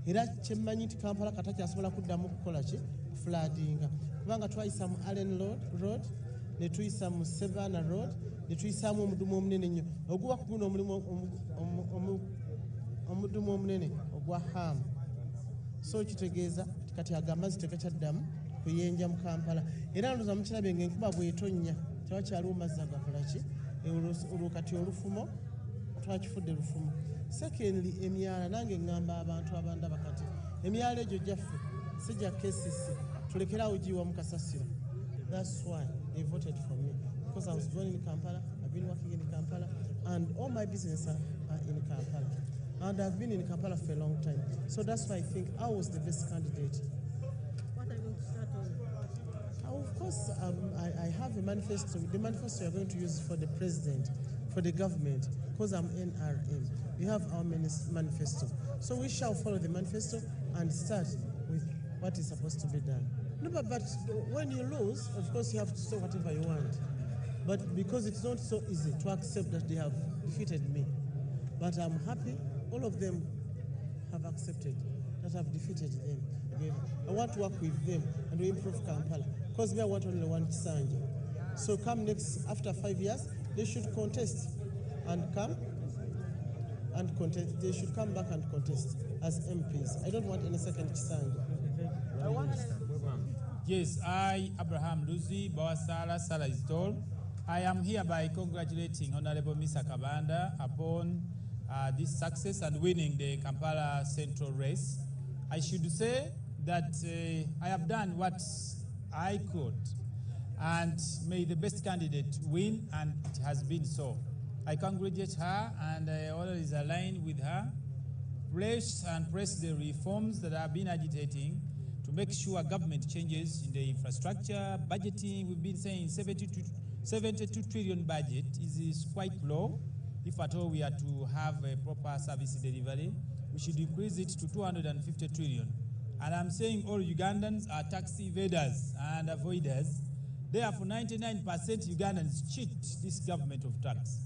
era kyemmanyi nti Kampala katakyasobola kuddamu kukola ki floodinga kubanga twayisa mu Allen Road ne tuyisa mu Savannah Road ne tuyisaamu omudumu omunene nnyo oguba kuguno omudumu omunene ogwa Ham so kitegeeza kati agamazi tegakyaddamu kuyenja mu Kampala era ndoza mukirabe ng'enkuba bw'etonnya tewakyaliwo mazzi agakola ki olwo kati olufumo twakifudde lufumo. Secondly, emyala nange ngamba abantu abandaba kati emyala egyo gyaffe si gya KCC tulekerawo giwa mu kasasiro. That's why they voted for me because I was born in Kampala, I've been working in Kampala and all my businesses are in Kampala and I've been in Kampala for a long time, so that's why I think I was the best candidate. What are you going to start on? Of course, I have a manifesto. The manifesto we are going to use for the president, for the government, because I'm NRM. We have our manifesto. So we shall follow the manifesto and start with what is supposed to be done. No, but when you lose, of course you have to say whatever you want. But because it's not so easy to accept that they have defeated me. But I'm happy all of them have accepted that I've defeated them. Again, I want to work with them and we improve Kampala. Because we want only one Kisanja. So come next, after 5 years, they should contest and come and contest. They should come back and contest as MPs. I don't want any second Kisanja. Yes, I, Abraham Luzi, Bawasala, Salah is told. I am hereby congratulating Honorable Mr. Kabanda upon this success and winning the Kampala Central race. I should say that I have done what I could, and may the best candidate win, and it has been so. I congratulate her, and all is aligned with her. Press the reforms that have been agitating to make sure government changes in the infrastructure, budgeting. We've been saying 72 trillion budget is quite low. If at all we are to have a proper service delivery, we should increase it to 250 trillion. And I'm saying all Ugandans are tax evaders and avoiders. Therefore, 99% Ugandans cheat this government of tax.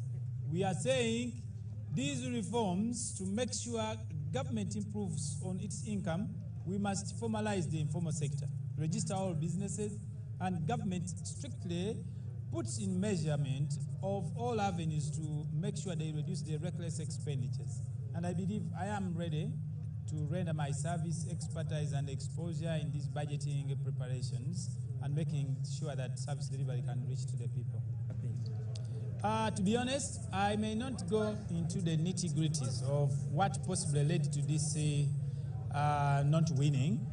We are saying these reforms to make sure government improves on its income, we must formalize the informal sector, register all businesses, and government strictly puts in measurement of all avenues to make sure they reduce their reckless expenditures. And I believe I am ready to render my service, expertise, and exposure in these budgeting preparations and making sure that service delivery can reach to the people. To be honest, I may not go into the nitty-gritties of what possibly led to this not winning,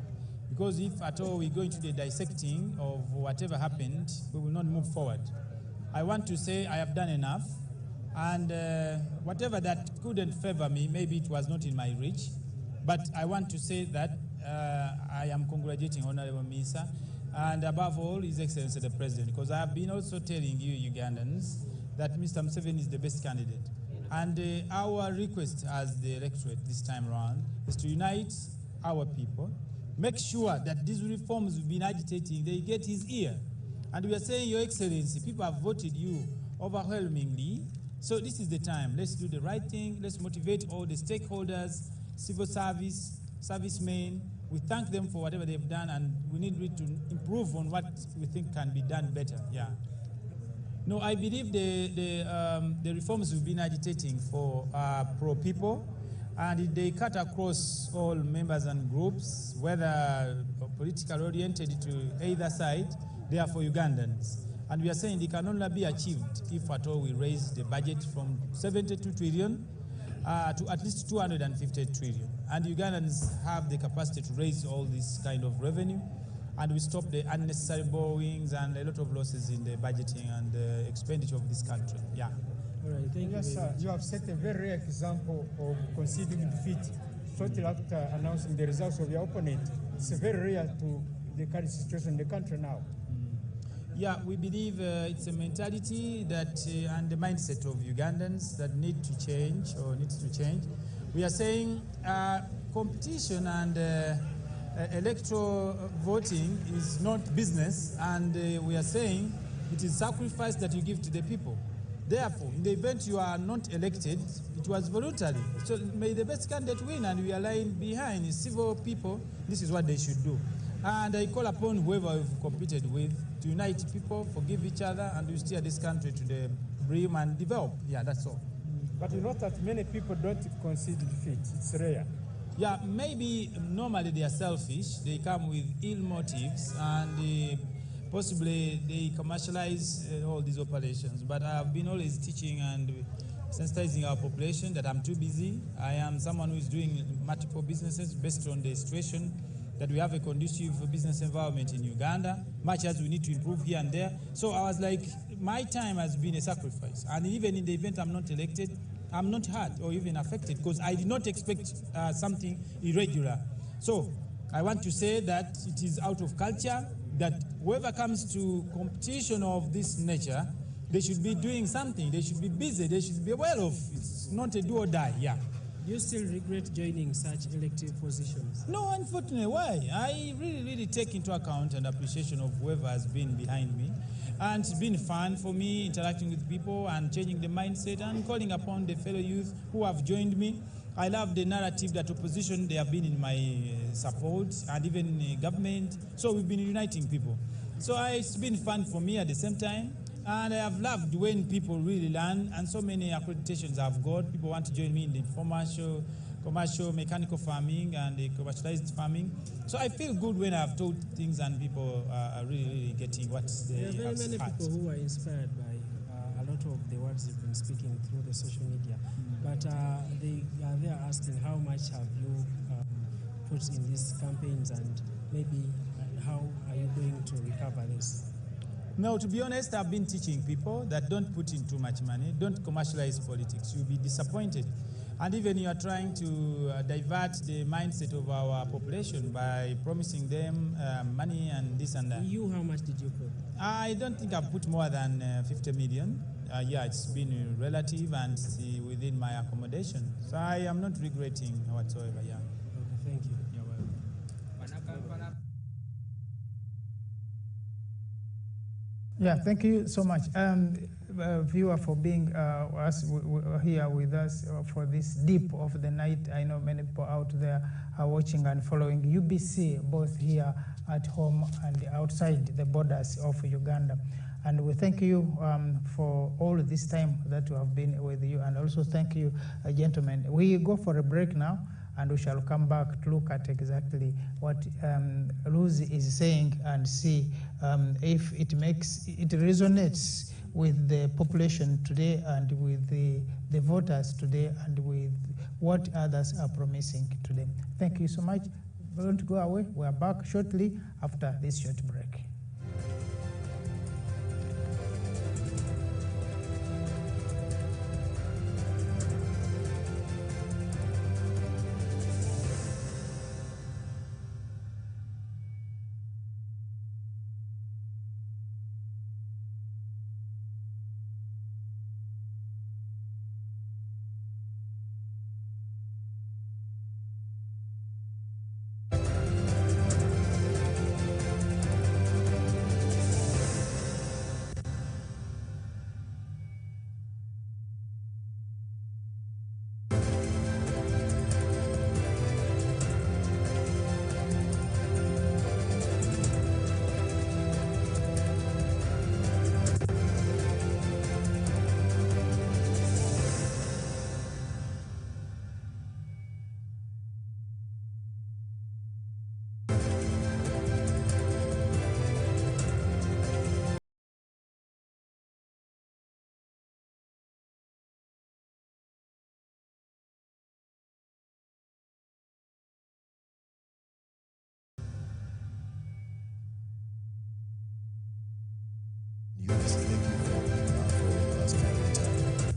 because if at all we go into the dissecting of whatever happened, we will not move forward. I want to say I have done enough, and whatever that couldn't favor me, maybe it was not in my reach, but I want to say that I am congratulating Honorable Misa, and above all, His Excellency the President, because I have been also telling you Ugandans that Mr. Museveni is the best candidate. And our request as the electorate this time around is to unite our people, make sure that these reforms we've been agitating, they get his ear. And we are saying, Your Excellency, people have voted you overwhelmingly, so this is the time. Let's do the right thing. Let's motivate all the stakeholders, civil service, servicemen. We thank them for whatever they've done, and we need to improve on what we think can be done better. Yeah. No, I believe the reforms we've been agitating for are pro-people, and they cut across all members and groups, whether politically oriented to either side. They are for Ugandans. And we are saying they can only be achieved if at all we raise the budget from 72 trillion to at least 250 trillion. And Ugandans have the capacity to raise all this kind of revenue, and we stop the unnecessary borrowings and a lot of losses in the budgeting and the expenditure of this country. Yeah. All right, thank you. Sir, you have set a very rare example of conceding defeat shortly after announcing the results of your opponent. It's very rare to the current situation in the country now. Yeah, we believe it's a mentality that and the mindset of Ugandans that need to change or needs to change. We are saying competition and electoral voting is not business, and we are saying it is sacrifice that you give to the people. Therefore, in the event you are not elected, it was voluntary. So may the best candidate win, and we are lying behind. Civil people, this is what they should do. And I call upon whoever we've competed with to unite people, forgive each other, and we steer this country to the brim and develop. Yeah, that's all. But you know that many people don't concede defeat. It's rare. Yeah, maybe normally they are selfish. They come with ill motives, and possibly they commercialize all these operations. But I have been always teaching and sensitizing our population that I'm too busy. I am someone who is doing multiple businesses based on the situation that we have a conducive business environment in Uganda, much as we need to improve here and there. So I was like, my time has been a sacrifice. And even in the event I'm not elected, I'm not hurt or even affected because I did not expect something irregular. So I want to say that it is out of culture that whoever comes to competition of this nature, they should be doing something. They should be busy. They should be aware of. It's not a do or die. Yeah. Do you still regret joining such elective positions? No, unfortunately. Why? I really take into account and appreciation of whoever has been behind me. And it's been fun for me interacting with people and changing the mindset and calling upon the fellow youth who have joined me. I love the narrative that opposition, they have been in my support and even in government. So we've been uniting people. So it's been fun for me at the same time. And I have loved when people really learn, and so many accreditations I've got. People want to join me in the commercial mechanical farming and the commercialized farming. So I feel good when I've taught things and people are really getting what they have. There are very many people who are inspired by a lot of the words you've been speaking through the social media. But they are asking how much have you put in these campaigns, and maybe how are you going to recover this? No, to be honest, I've been teaching people that don't put in too much money, don't commercialize politics. You'll be disappointed. And even you are trying to divert the mindset of our population by promising them money and this and that. You, how much did you put? I don't think I've put more than 50 million. Yeah, it's been relative and within my accommodation. So I am not regretting whatsoever, yeah. Okay, thank you. You're welcome. Yeah, thank you so much, viewer, for being here with us for this deep of the night. I know many people out there are watching and following UBC, both here at home and outside the borders of Uganda. And we thank you for all this time that we have been with you, and also thank you, gentlemen. We go for a break now, and we shall come back to look at exactly what Lucy is saying and see if it resonates with the population today and with the voters today and with what others are promising today. Thank you so much. We're going to go away. We are back shortly after this short break.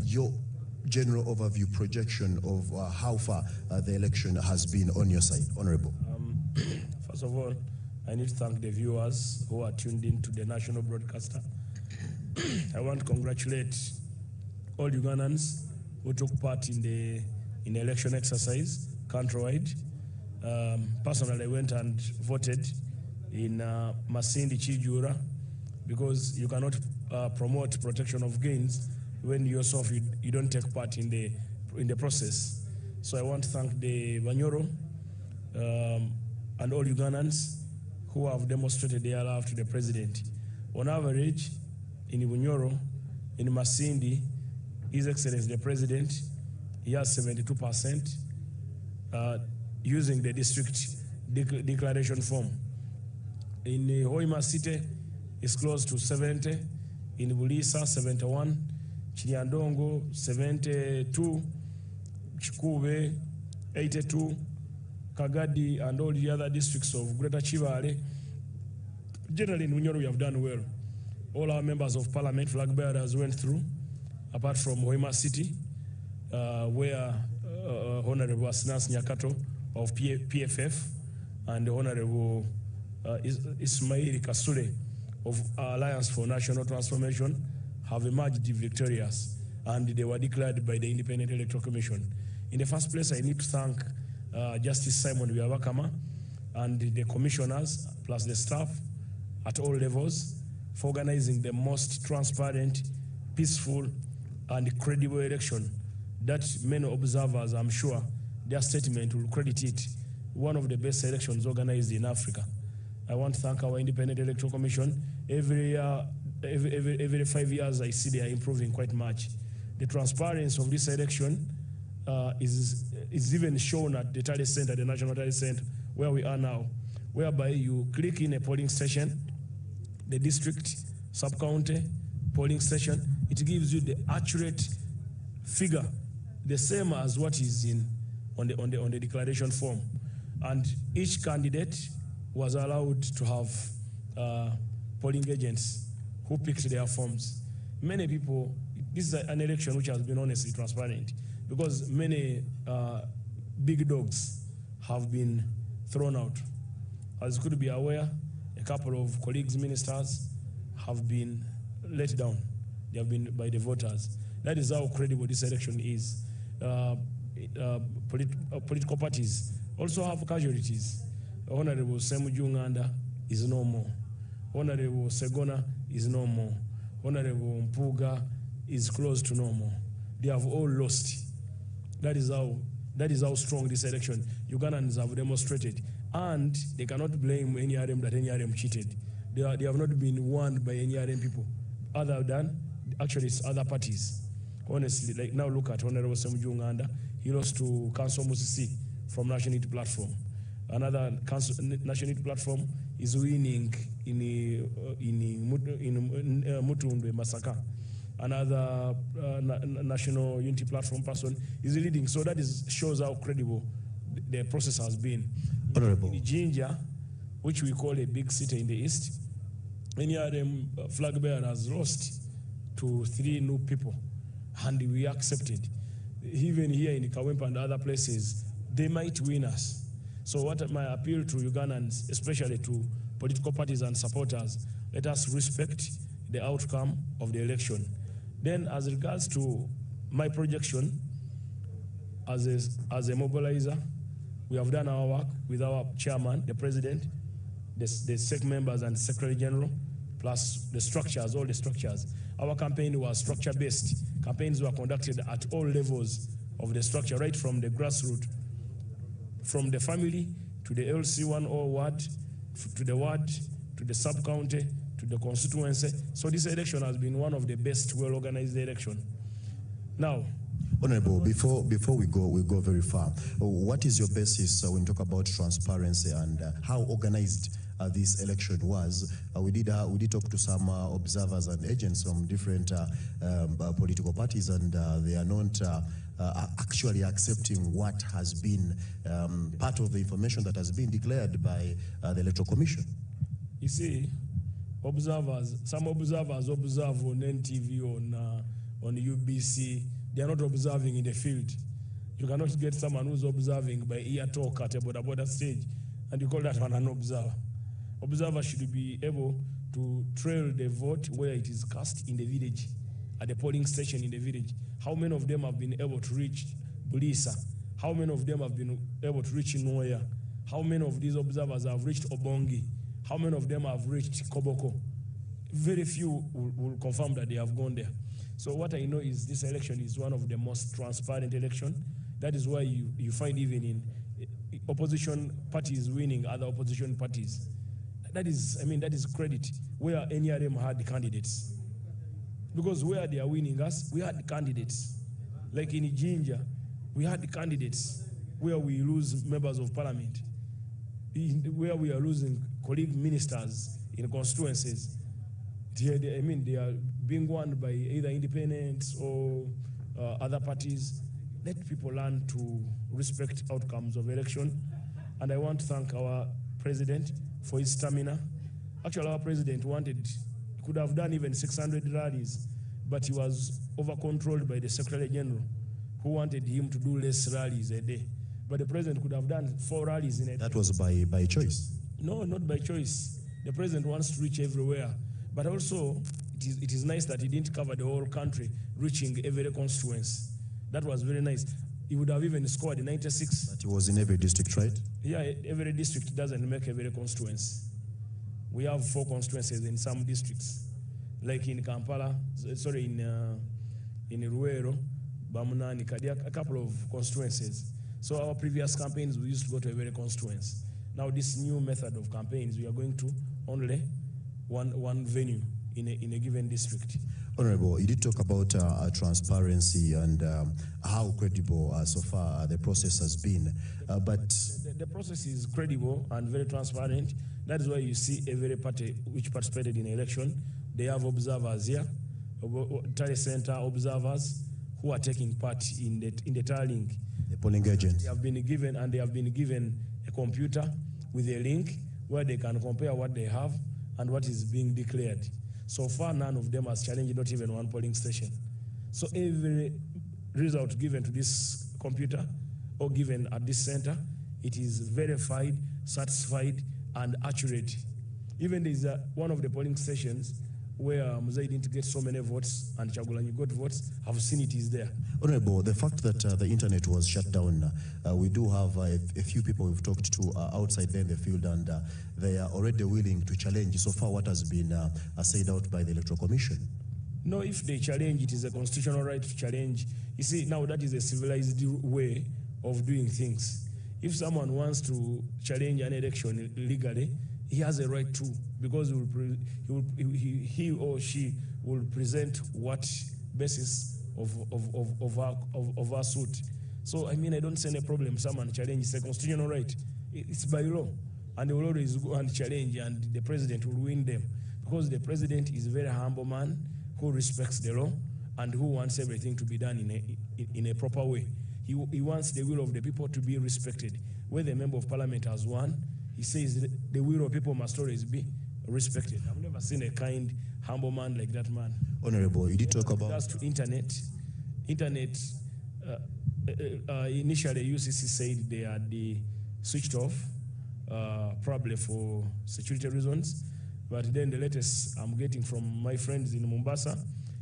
Your general overview projection of how far the election has been on your side, Honorable. First of all, I need to thank the viewers who are tuned in to the national broadcaster. I want to congratulate all Ugandans who took part in the election exercise countrywide. Personally, I went and voted in Masindi Chijura because you cannot promote protection of gains when yourself you don't take part in the process. So I want to thank the Banyoro and all Ugandans who have demonstrated their love to the president. On average, in Bunyoro, in Masindi, His Excellency the President, he has 72% using the district declaration form. In Hoima City, it's close to 70. In Bulisa, 71. Chinyandongo, 72. Chikube, 82. Kagadi, and all the other districts of Greater Chivale. Generally, in Bunyoro, we have done well. All our members of parliament, flag bearers, went through, apart from Hoima City, where Honorable Asinas Nyakato of PFF and Honorable Ismail Kasule of Alliance for National Transformation have emerged victorious, and they were declared by the Independent Electoral Commission. In the first place, I need to thank Justice Simon Byabakama and the commissioners, plus the staff at all levels, for organizing the most transparent, peaceful, and credible election that many observers, I'm sure, their statement will credit it one of the best elections organized in Africa. I want to thank our Independent Electoral Commission. Every 5 years, I see they are improving quite much. The transparency of this election is even shown at the tally center, the National Tally Center, where we are now, whereby you click in a polling station, the district, sub-county, polling station, it gives you the accurate figure, the same as what is on the declaration form. And each candidate was allowed to have polling agents who picked their forms. Many people, this is an election which has been honestly transparent, because many big dogs have been thrown out. As you could be aware, a couple of colleagues, ministers, have been let down. They have been by the voters. That is how credible this election is. Political parties also have casualties. Honorable Semujunganda is no more. Honorable Segona is no more. Honorable Mpuga is close to no more. They have all lost. That is how strong this election Ugandans have demonstrated. And they cannot blame any RM that any RM cheated. They have not been won by any RM people, other than actually it's other parties. Honestly, like now look at Honorable Semujunganda. He lost to Council Musisi from National Unity Platform. Another National Unity Platform is winning in Mutunde Masaka. Another National Unity Platform person is leading. So that shows how credible the process has been. Honorable. In Jinja, which we call a big city in the east, NRM flag bearer has lost to 3 new people, and we accepted. Even here in Kawempa and other places, they might win us. So what my appeal to Ugandans, especially to political parties and supporters, let us respect the outcome of the election. Then as regards to my projection as a mobilizer, we have done our work with our chairman, the president, the SEC members and Secretary General, plus the structures, all the structures. Our campaign was structure-based. Campaigns were conducted at all levels of the structure, right from the grassroots, from the family to the LC1 or ward, to the ward, to the sub-county, to the constituency. So this election has been one of the best well-organized elections. Now, Honorable, before we go very far, what is your basis when you talk about transparency and how organized this election was? We did talk to some observers and agents from different political parties, and they are not actually accepting what has been part of the information that has been declared by the Electoral Commission. You see, some observers observe on NTV, on UBC. They are not observing in the field. You cannot get someone who's observing by ear talk at a border stage, and you call that one an observer. Observers should be able to trail the vote where it is cast in the village, at the polling station in the village. How many of them have been able to reach Bulisa? How many of them have been able to reach Noya? How many of these observers have reached Obongi? How many of them have reached Koboko? Very few will confirm that they have gone there. So what I know is this election is one of the most transparent election. That is why you find even in opposition parties winning other opposition parties. That is credit where NRM had candidates. Because where they are winning us, we had candidates. Like in Jinja, we had candidates where we lose members of parliament, where we are losing colleague ministers in constituencies. They are being won by either independents or other parties. Let people learn to respect outcomes of election. And I want to thank our president for his stamina. Actually, our president could have done even 600 rallies, but he was over-controlled by the Secretary General, who wanted him to do less rallies a day. But the president could have done 4 rallies in a day. That was by choice? No, not by choice. The president wants to reach everywhere. But also, it is nice that he didn't cover the whole country, reaching every constituency. That was very nice. He would have even scored 96. But he was in every district, right? Yeah, every district doesn't make every constituency. We have 4 constituencies in some districts. Like in Kampala, in Ruero, Bamunani, Kadia, a couple of constituencies. So our previous campaigns, we used to go to every constituency. Now this new method of campaigns, we are going to only one venue in a given district. Honorable, you did talk about transparency and how credible so far the process has been. But the process is credible and very transparent. That is why you see every party which participated in the election, they have observers here, tally center observers who are taking part in the tallying. The polling agents. They have been given a computer with a link where they can compare what they have and what is being declared. So far, none of them has challenged not even one polling station. So every result given to this computer or given at this center, it is verified, satisfied, and accurate. Even there is one of the polling stations where Museveni didn't get so many votes and Kyagulanyi got votes. I've seen it is there. Honorable, the fact that the internet was shut down, we do have a few people we've talked to outside there in the field, and they are already willing to challenge so far what has been said out by the Electoral Commission. No, if they challenge, it is a constitutional right to challenge. You see, now that is a civilized way of doing things. If someone wants to challenge an election legally, he has a right to, because he or she will present what basis of our suit. So, I mean, I don't see any problem. Someone challenge, it's a constitutional right. It's by law. And they will always go and challenge, and the president will win them. Because the president is a very humble man who respects the law and who wants everything to be done in a proper way. He wants the will of the people to be respected. Where the member of parliament has won, he says the will of people must always be respected. I've never seen a kind, humble man like that man. Honorable, you did talk about... As to internet, initially UCC said they had switched off, probably for security reasons. But then the latest I'm getting from my friends in Mombasa,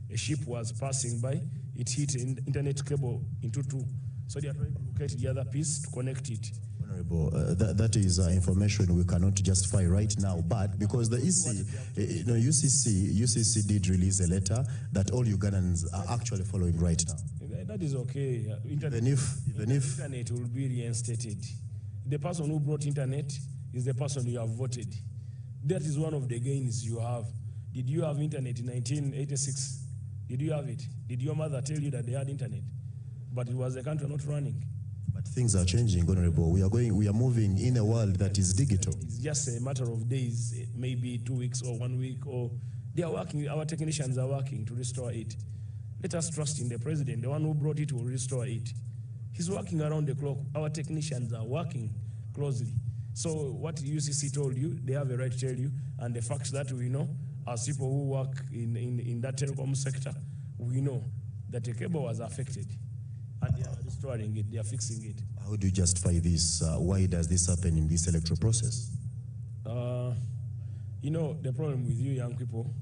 a ship was passing by, it hit an internet cable into 2. So they are trying to locate the other piece to connect it. Honorable, that is information we cannot justify right now, but because the UCC did release a letter that all Ugandans are actually following right now. That is okay. Even if internet will be reinstated. The person who brought internet is the person you have voted. That is one of the gains you have. Did you have internet in 1986? Did you have it? Did your mother tell you that they had internet? But it was a country not running. But things are changing, Honorable. We are moving in a world that is digital. It's just a matter of days, maybe 2 weeks or 1 week, or they are working, our technicians are working to restore it. Let us trust in the president. The one who brought it will restore it. He's working around the clock. Our technicians are working closely. So what UCC told you, they have a right to tell you, and the facts that we know, as people who work in that telecom sector, we know that the cable was affected, and they are restoring it, they are fixing it. How do you justify this? Why does this happen in this electoral process? You know, the problem with you young people,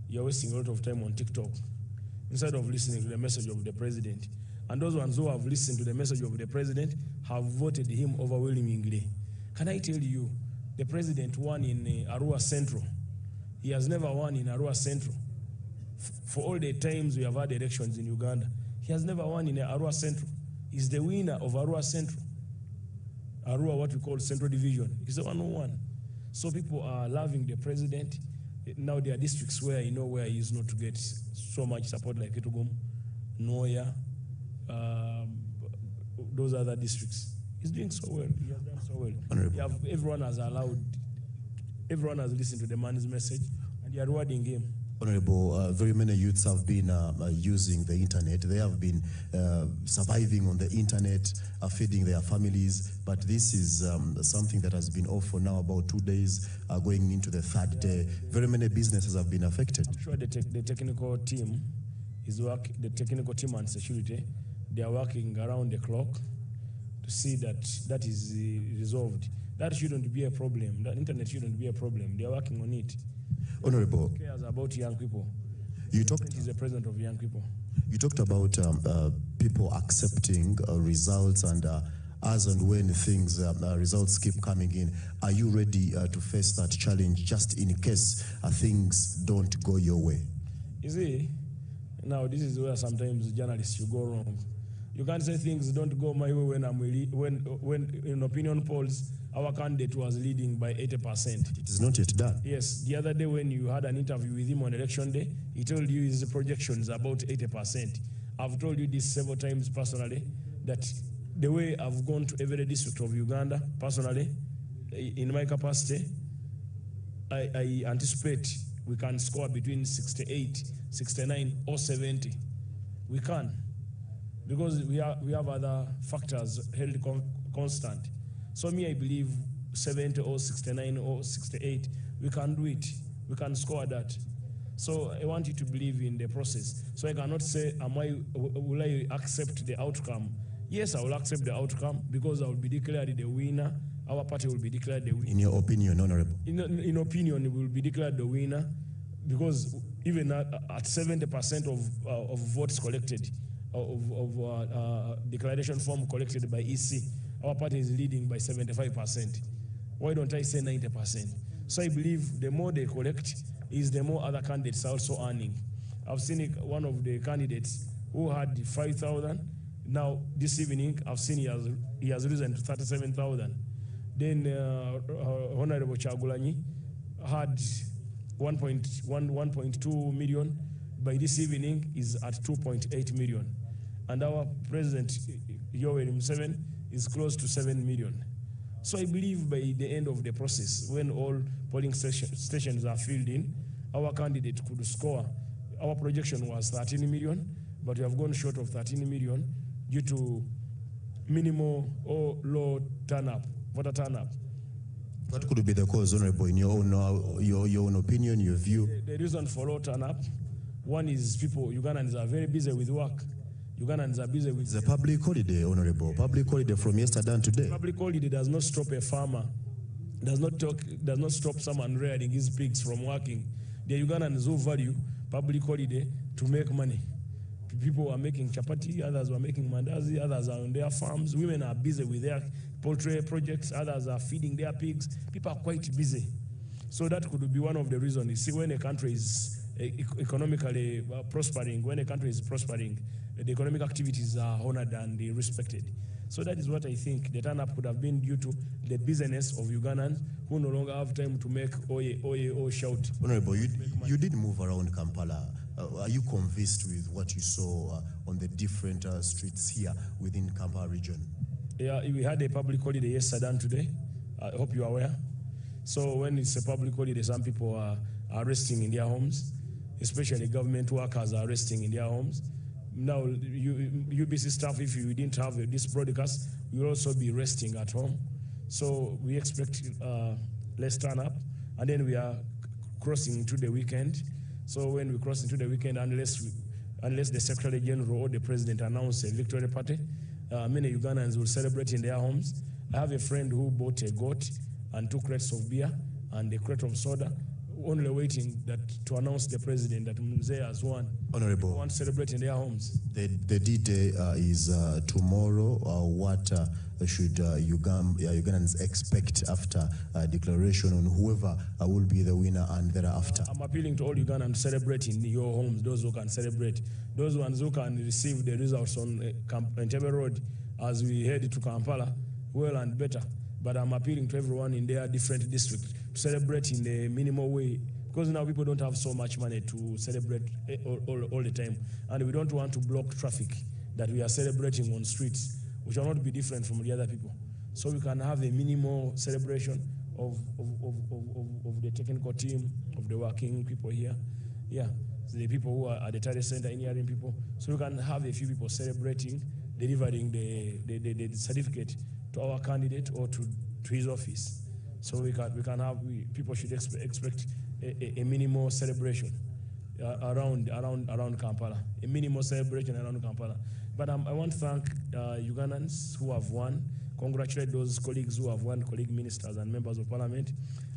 you're wasting a lot of time on TikTok instead of listening to the message of the president. And those ones who have listened to the message of the president have voted him overwhelmingly. Can I tell you, the president won in Arua Central. He has never won in Arua Central for all the times we have had elections in Uganda, he has never won in Arua Central. He's the winner of Arua Central. Arua, what we call Central Division. He's the one who won. So people are loving the president. Now there are districts where where he is not to get so much support like Kitugum, Noya, those other districts. He's doing so well. He has done so well. Everyone has listened to the man's message, and they are rewarding him. Honorable, very many youths have been using the internet. They have been surviving on the internet, feeding their families. But this is something that has been off for now about 2 days, going into the third day. Very many businesses have been affected. I'm sure the technical team the technical team and security, they are working around the clock to see that is resolved. That shouldn't be a problem. That internet shouldn't be a problem. They are working on it. Honorable, who cares about young people? He's the president of young people. You talked about people accepting results, and as and when things results keep coming in, are you ready to face that challenge just in case things don't go your way? You see, now this is where sometimes journalists you go wrong. You can't say things don't go my way when in opinion polls our candidate was leading by 80%. It is not yet done. Yes, the other day when you had an interview with him on election day, he told you his projections about 80%. I've told you this several times personally, that the way I've gone to every district of Uganda, personally, in my capacity, I anticipate we can score between 68, 69, or 70. We can. Because we have other factors held constant. So I believe 70 or 69 or 68, we can do it. We can score that. So I want you to believe in the process. So I cannot say, will I accept the outcome? Yes, I will accept the outcome because I will be declared the winner. Our party will be declared the winner. In your opinion, Honorable? In opinion, we will be declared the winner because even at 70% of votes collected, declaration form collected by EC, our party is leading by 75%. Why don't I say 90%? So I believe the more they collect is the more other candidates are also earning. I've seen one of the candidates who had 5,000. Now this evening I've seen he has risen to 37,000. Then Honorable Kyagulanyi had 1.2 million. By this evening is at 2.8 million. And our president, Yoweri Museveni, is close to 7 million. So I believe by the end of the process, when all polling stations are filled in, our candidate could score. Our projection was 13 million, but we have gone short of 13 million due to minimal or low voter turn-up. What could be the cause, Honorable, in your own opinion, your view? The reason for low turn-up, one is Ugandans are very busy with work. Ugandans are busy with... It's a public holiday, Honorable. Public holiday from yesterday and today. Public holiday does not stop a farmer, does not stop someone rearing his pigs from working. The Ugandans who value public holiday to make money. People are making chapati, others are making mandazi, others are on their farms. Women are busy with their poultry projects, others are feeding their pigs. People are quite busy. So that could be one of the reasons. You see, when a country is economically prospering, when a country is prospering, the economic activities are honored and respected. So that is what I think the turn-up could have been due to the business of Ugandans who no longer have time to make oye, oye, or shout. Honorable, you did move around Kampala. Are you convinced with what you saw on the different streets here within Kampala region? Yeah, we had a public holiday yesterday and today. I hope you are aware. So when it's a public holiday, some people are resting in their homes, especially government workers are resting in their homes. Now, UBC staff, if you didn't have this broadcast, you'll also be resting at home. So we expect less turn up, and then we are crossing into the weekend. So when we cross into the weekend, unless the Secretary General or the President announce a victory party, many Ugandans will celebrate in their homes. I have a friend who bought a goat and 2 crates of beer and a crate of soda only waiting that to announce the president that Mzee has won. Honorable. People want to celebrate in their homes. The D-Day is tomorrow. What should Ugandans expect after declaration on whoever will be the winner and thereafter? I'm appealing to all Ugandans to celebrate in your homes, those who can celebrate. Those ones who can receive the results on Entebbe Road as we head to Kampala, well and better. But I'm appealing to everyone in their different districts to celebrate in a minimal way, because now people don't have so much money to celebrate all the time, and we don't want to block traffic that we are celebrating on streets, which will not be different from the other people. So we can have a minimal celebration of the technical team, of the working people here, so the people who are at the Tally Center, engineering people. So we can have a few people celebrating, delivering the certificate to our candidate or to his office. So people should expect a minimal celebration around Kampala, a minimal celebration around Kampala. But I want to thank Ugandans who have won, congratulate those colleagues who have won, colleague ministers and members of parliament.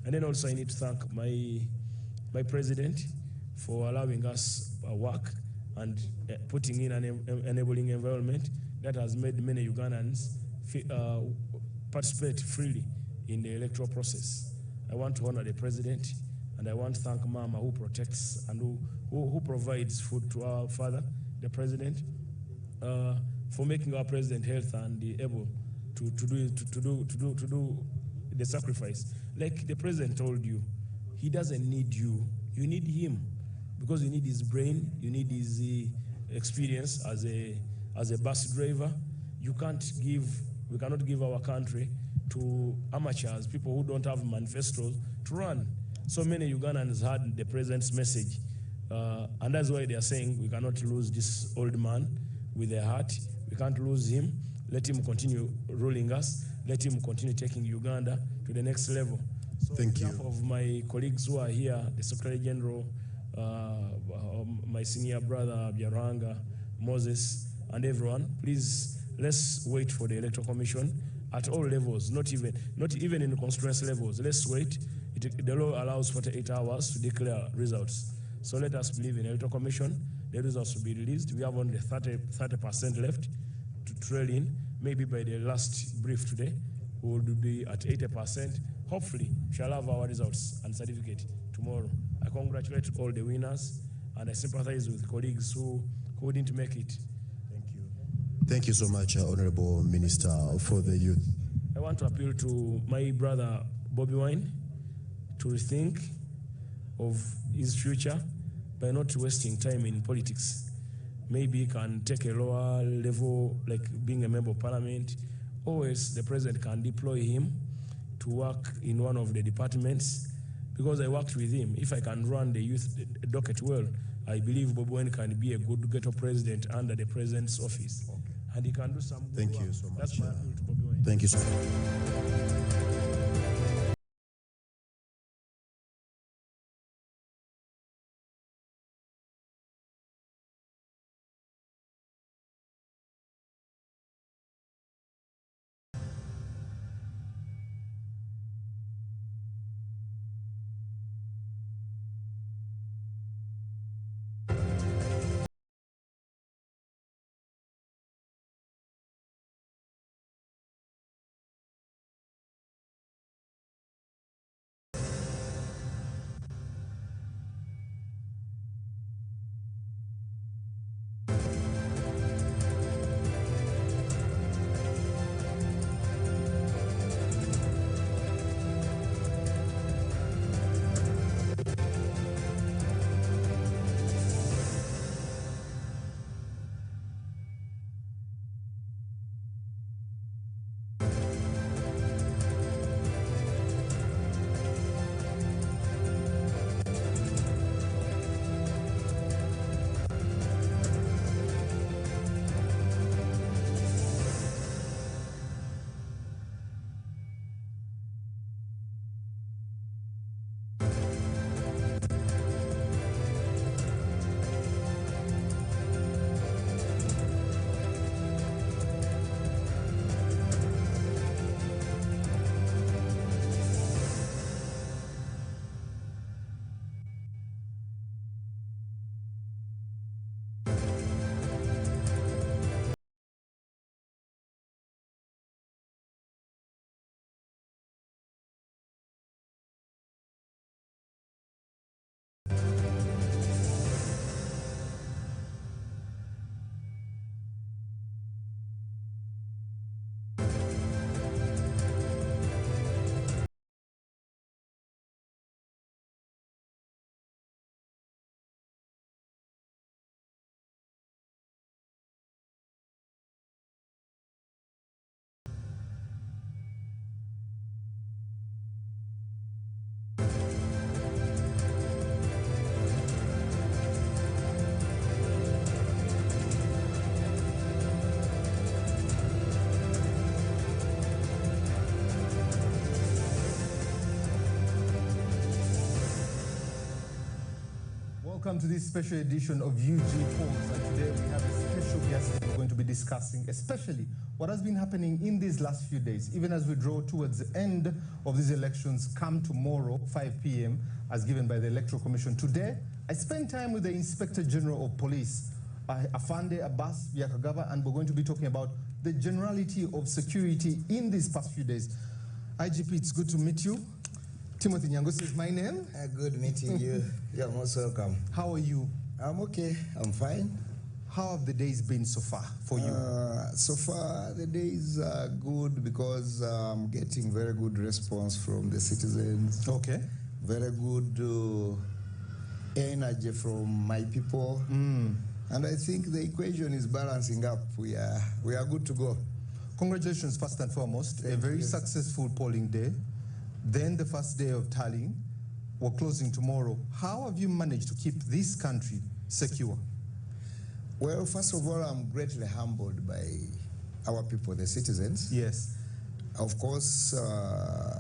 And then also I need to thank my president for allowing us work and putting in an enabling environment that has made many Ugandans participate freely in the electoral process. I want to honor the president, and I want to thank Mama who protects and who provides food to our father, the president, for making our president healthy and able to do the sacrifice. Like the president told you, he doesn't need you, you need him, because you need his brain, you need his experience as a bus driver. We cannot give our country to amateurs, people who don't have manifestos to run. So many Ugandans heard the president's message, and that's why they are saying we cannot lose this old man with a heart. We can't lose him. Let him continue ruling us. Let him continue taking Uganda to the next level. So thank you. On behalf of my colleagues who are here, the Secretary General, my senior brother Byaranga, Moses, and everyone, please let's wait for the Electoral Commission at all levels, not even in the constituency levels. Let's wait. The law allows 48 hours to declare results. So let us believe in the Electoral Commission. The results will be released. We have only 30% left to trail in. Maybe by the last brief today, we will be at 80%. Hopefully, we shall have our results and certificate tomorrow. I congratulate all the winners, and I sympathize with colleagues who didn't make it. Thank you so much, Honorable Minister for the Youth. I want to appeal to my brother Bobi to rethink of his future by not wasting time in politics. Maybe he can take a lower level, like being a member of parliament, or else the president can deploy him to work in one of the departments, because I worked with him. If I can run the youth docket well, I believe Bobi can be a good ghetto president under the president's office. Okay. And he can do some good Thank work. you so much. That's my appeal to Bobi. Thank you so much. welcome to this special edition of UG Polls. And today we have a special guest that we're going to be discussing, especially what has been happening in these last few days, even as we draw towards the end of these elections come tomorrow, 5 p.m., as given by the Electoral Commission. Today, I spent time with the Inspector General of Police, Afande Abbas Byakagaba, and we're going to be talking about the generality of security in these past few days. IGP, it's good to meet you. Timothy Nyangosi is my name. Good meeting you. You're most welcome. How are you? I'm okay. I'm fine. How have the days been so far for you? So far, the days are good because I'm getting very good response from the citizens. Okay. Very good energy from my people. And I think the equation is balancing up. We are good to go. Congratulations, first and foremost. A very successful polling day. Then the first day of tallying. We're closing tomorrow. How have you managed to keep this country secure? Well, first of all, I'm greatly humbled by our people, the citizens. Yes. Of course,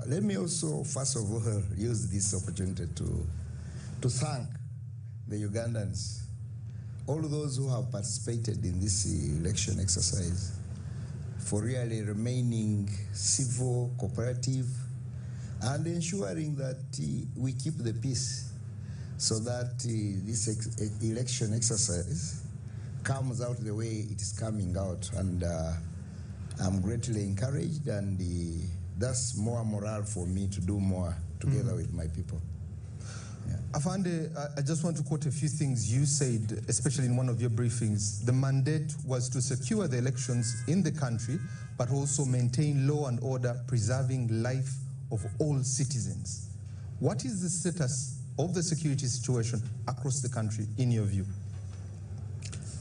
let me also, first of all, use this opportunity to thank the Ugandans, all those who have participated in this election exercise, for really remaining civil, cooperative, and ensuring that we keep the peace so that this election exercise comes out the way it is coming out. And I'm greatly encouraged, and that's more morale for me to do more together with my people. Yeah. Afande, I just want to quote a few things you said, especially in one of your briefings. The mandate was to secure the elections in the country, but also maintain law and order, preserving life of all citizens. What is the status of the security situation across the country, in your view?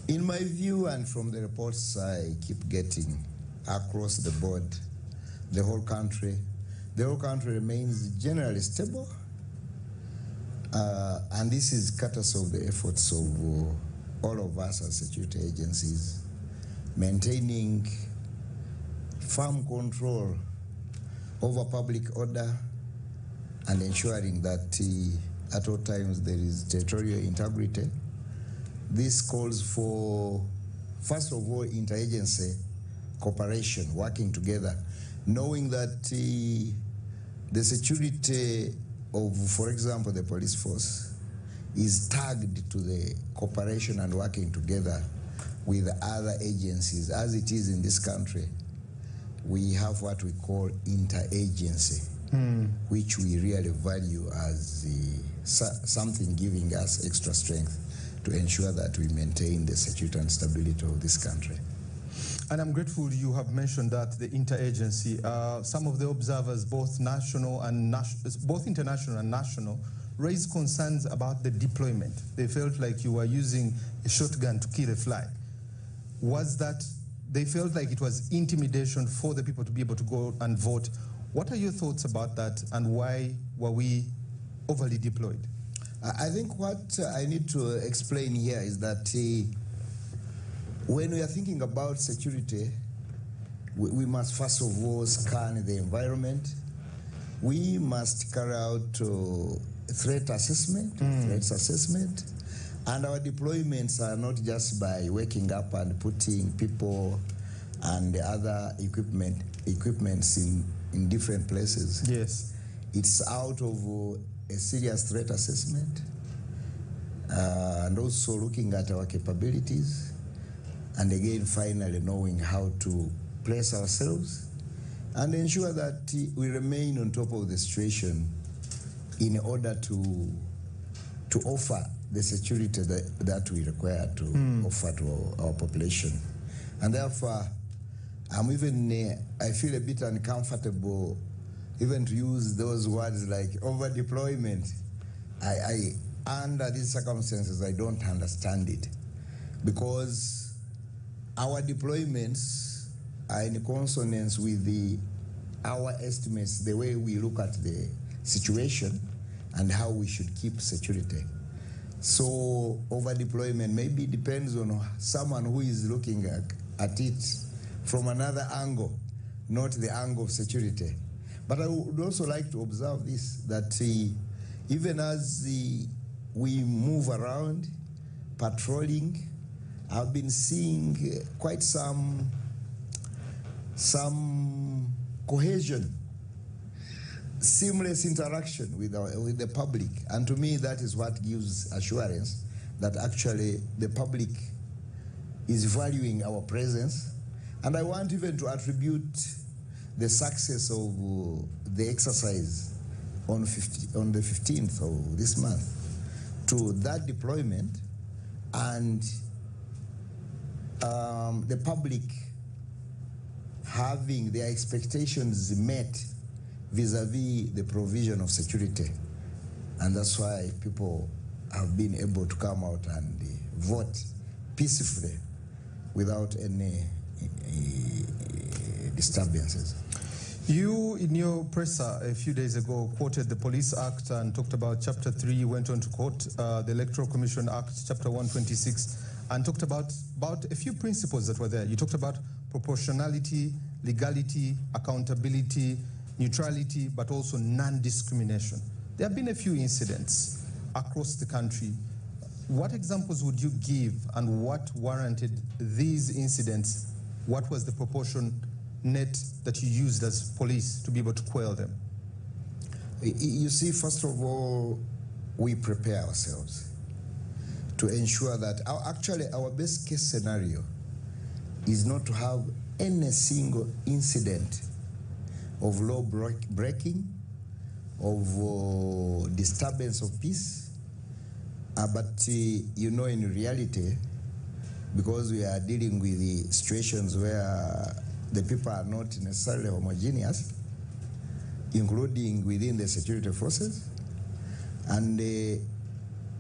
In my view, and from the reports I keep getting across the board, the whole country remains generally stable. And this is courtesy of the efforts of all of us as security agencies, maintaining firm control over public order and ensuring that at all times there is territorial integrity. This calls for, first of all, interagency cooperation, working together, knowing that the security of, for example, the police force is tagged to the cooperation and working together with other agencies. As it is in this country, we have what we call interagency, which we really value as something giving us extra strength to ensure that we maintain the security and stability of this country. And I'm grateful you have mentioned that, the interagency. Some of the observers, both international and national, raised concerns about the deployment. They felt like you were using a shotgun to kill a fly. Was that, they felt like it was intimidation for the people to be able to go and vote. What are your thoughts about that, and why were we overly deployed? I think what I need to explain here is that when we are thinking about security, we must first of all scan the environment. We must carry out threat assessment, and our deployments are not just by waking up and putting people and other equipments in different places. Yes. It's out of a serious threat assessment, and also looking at our capabilities, and again, finally, knowing how to place ourselves and ensure that we remain on top of the situation in order to offer the security that we require to offer to our population. And therefore, I feel a bit uncomfortable even to use those words like over-deployment. Under these circumstances, I don't understand it, because our deployments are in consonance with our estimates, the way we look at the situation and how we should keep security. So over-deployment maybe depends on someone who is looking at it from another angle, not the angle of security. But I would also like to observe this, that even as we move around, patrolling. I've been seeing quite some cohesion, seamless interaction with the public. And to me, that is what gives assurance that actually the public is valuing our presence. And I want even to attribute the success of the exercise on the 15th of this month to that deployment and the public having their expectations met vis-a-vis the provision of security. And that's why people have been able to come out and vote peacefully without any disturbances. You, in your presser a few days ago, quoted the Police Act and talked about Chapter 3. You went on to quote the Electoral Commission Act, Chapter 126, and talked about a few principles that were there. You talked about proportionality, legality, accountability, neutrality, but also non-discrimination. There have been a few incidents across the country. What examples would you give and what warranted these incidents? What was the proportion net that you used as police to be able to quell them? You see, first of all, we prepare ourselves to ensure that our best case scenario is not to have any single incident of law breaking, of disturbance of peace. But you know, in reality, because we are dealing with the situations where the people are not necessarily homogeneous, including within the security forces, and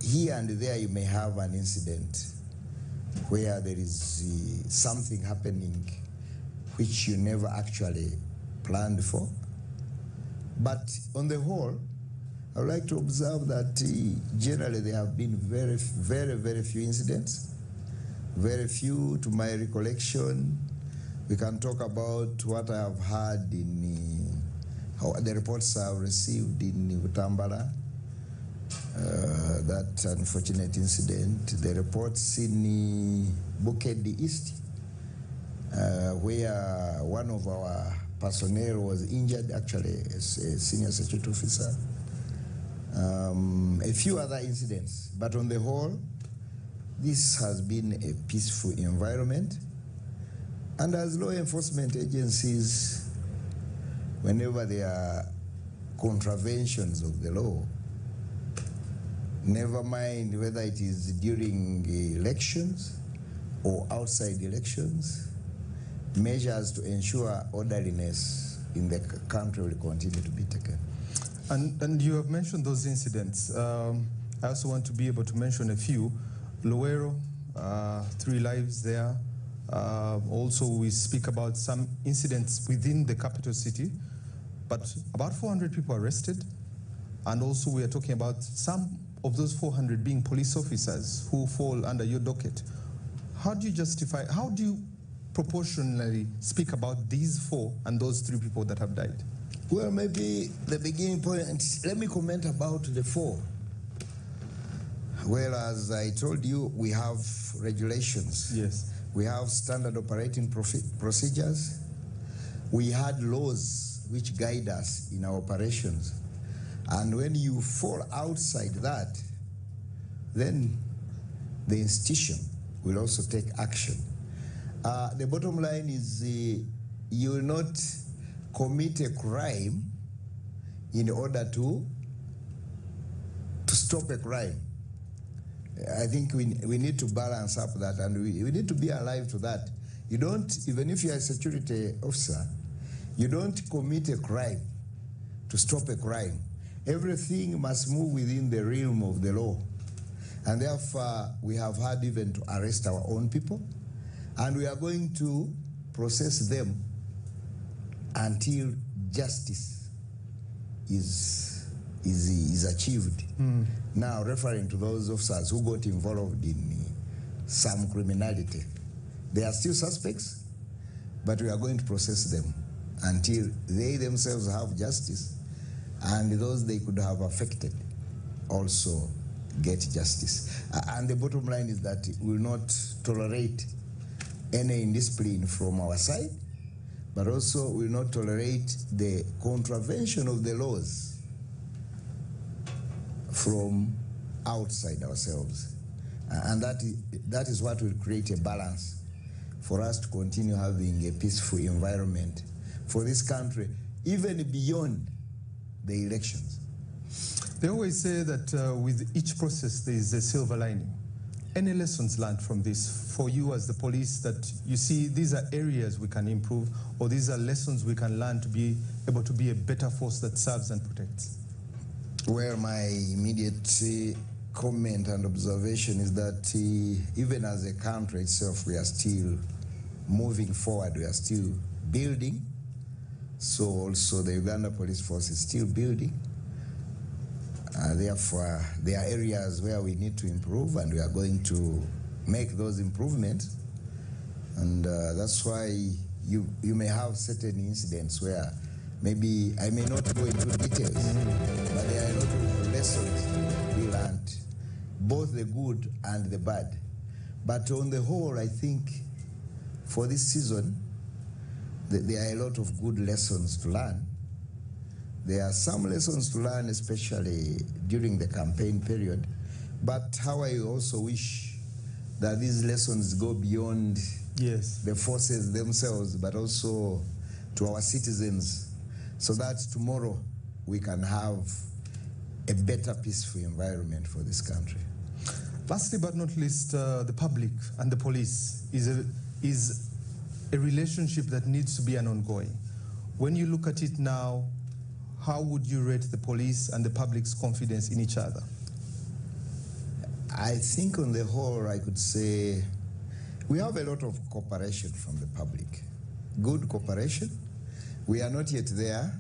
here and there you may have an incident where there is something happening which you never actually planned for. But on the whole, I would like to observe that generally there have been very, very, very few incidents. Very few, to my recollection. We can talk about what I have heard in how the reports I have received in Utambala, that unfortunate incident. The reports in Bukedi East, where one of our personnel was injured, actually a senior security officer. A few other incidents, but on the whole, this has been a peaceful environment. And as law enforcement agencies, whenever there are contraventions of the law, never mind whether it is during elections or outside elections, measures to ensure orderliness in the country will continue to be taken. And you have mentioned those incidents. I also want to be able to mention a few. Luwero, 3 lives there. Also, we speak about some incidents within the capital city, but about 400 people arrested. And also, we are talking about some of those 400 being police officers who fall under your docket. How do you justify, how do you proportionally speak about these 4 and those 3 people that have died? Well, maybe the beginning point, let me comment about the 4. Well, as I told you, we have regulations. Yes. We have standard operating procedures. We had laws which guide us in our operations. And when you fall outside that, then the institution will also take action. The bottom line is you will not commit a crime in order to stop a crime. I think we need to balance up that, and we need to be alive to that. You don't, even if you're a security officer, you don't commit a crime to stop a crime. Everything must move within the realm of the law. And therefore, we have had even to arrest our own people, and we are going to process them until justice is achieved. Now, referring to those officers who got involved in some criminality, they are still suspects, but we are going to process them until they themselves have justice, and those they could have affected also get justice. And the bottom line is that we will not tolerate any indiscipline from our side, but also will not tolerate the contravention of the laws from outside ourselves. And that is what will create a balance for us to continue having a peaceful environment for this country, even beyond the elections. They always say that with each process there is a silver lining. Any lessons learned from this for you as the police that you see these are areas we can improve, or these are lessons we can learn to be able to be a better force that serves and protects? Well, my immediate comment and observation is that even as a country itself, we are still moving forward, we are still building. So also the Uganda Police Force is still building. Therefore, there are areas where we need to improve, and we are going to make those improvements. And that's why you may have certain incidents where maybe I may not go into details, but there are a lot of lessons we learned, both the good and the bad. But on the whole, I think for this season, there are a lot of good lessons to learn. There are some lessons to learn, especially during the campaign period. But how I also wish that these lessons go beyond the forces themselves, but also to our citizens, so that tomorrow we can have a better peaceful environment for this country. Lastly but not least, the public and the police is a relationship that needs to be an ongoing. When you look at it now, how would you rate the police and the public's confidence in each other? I think on the whole, I could say we have a lot of cooperation from the public. Good cooperation. We are not yet there.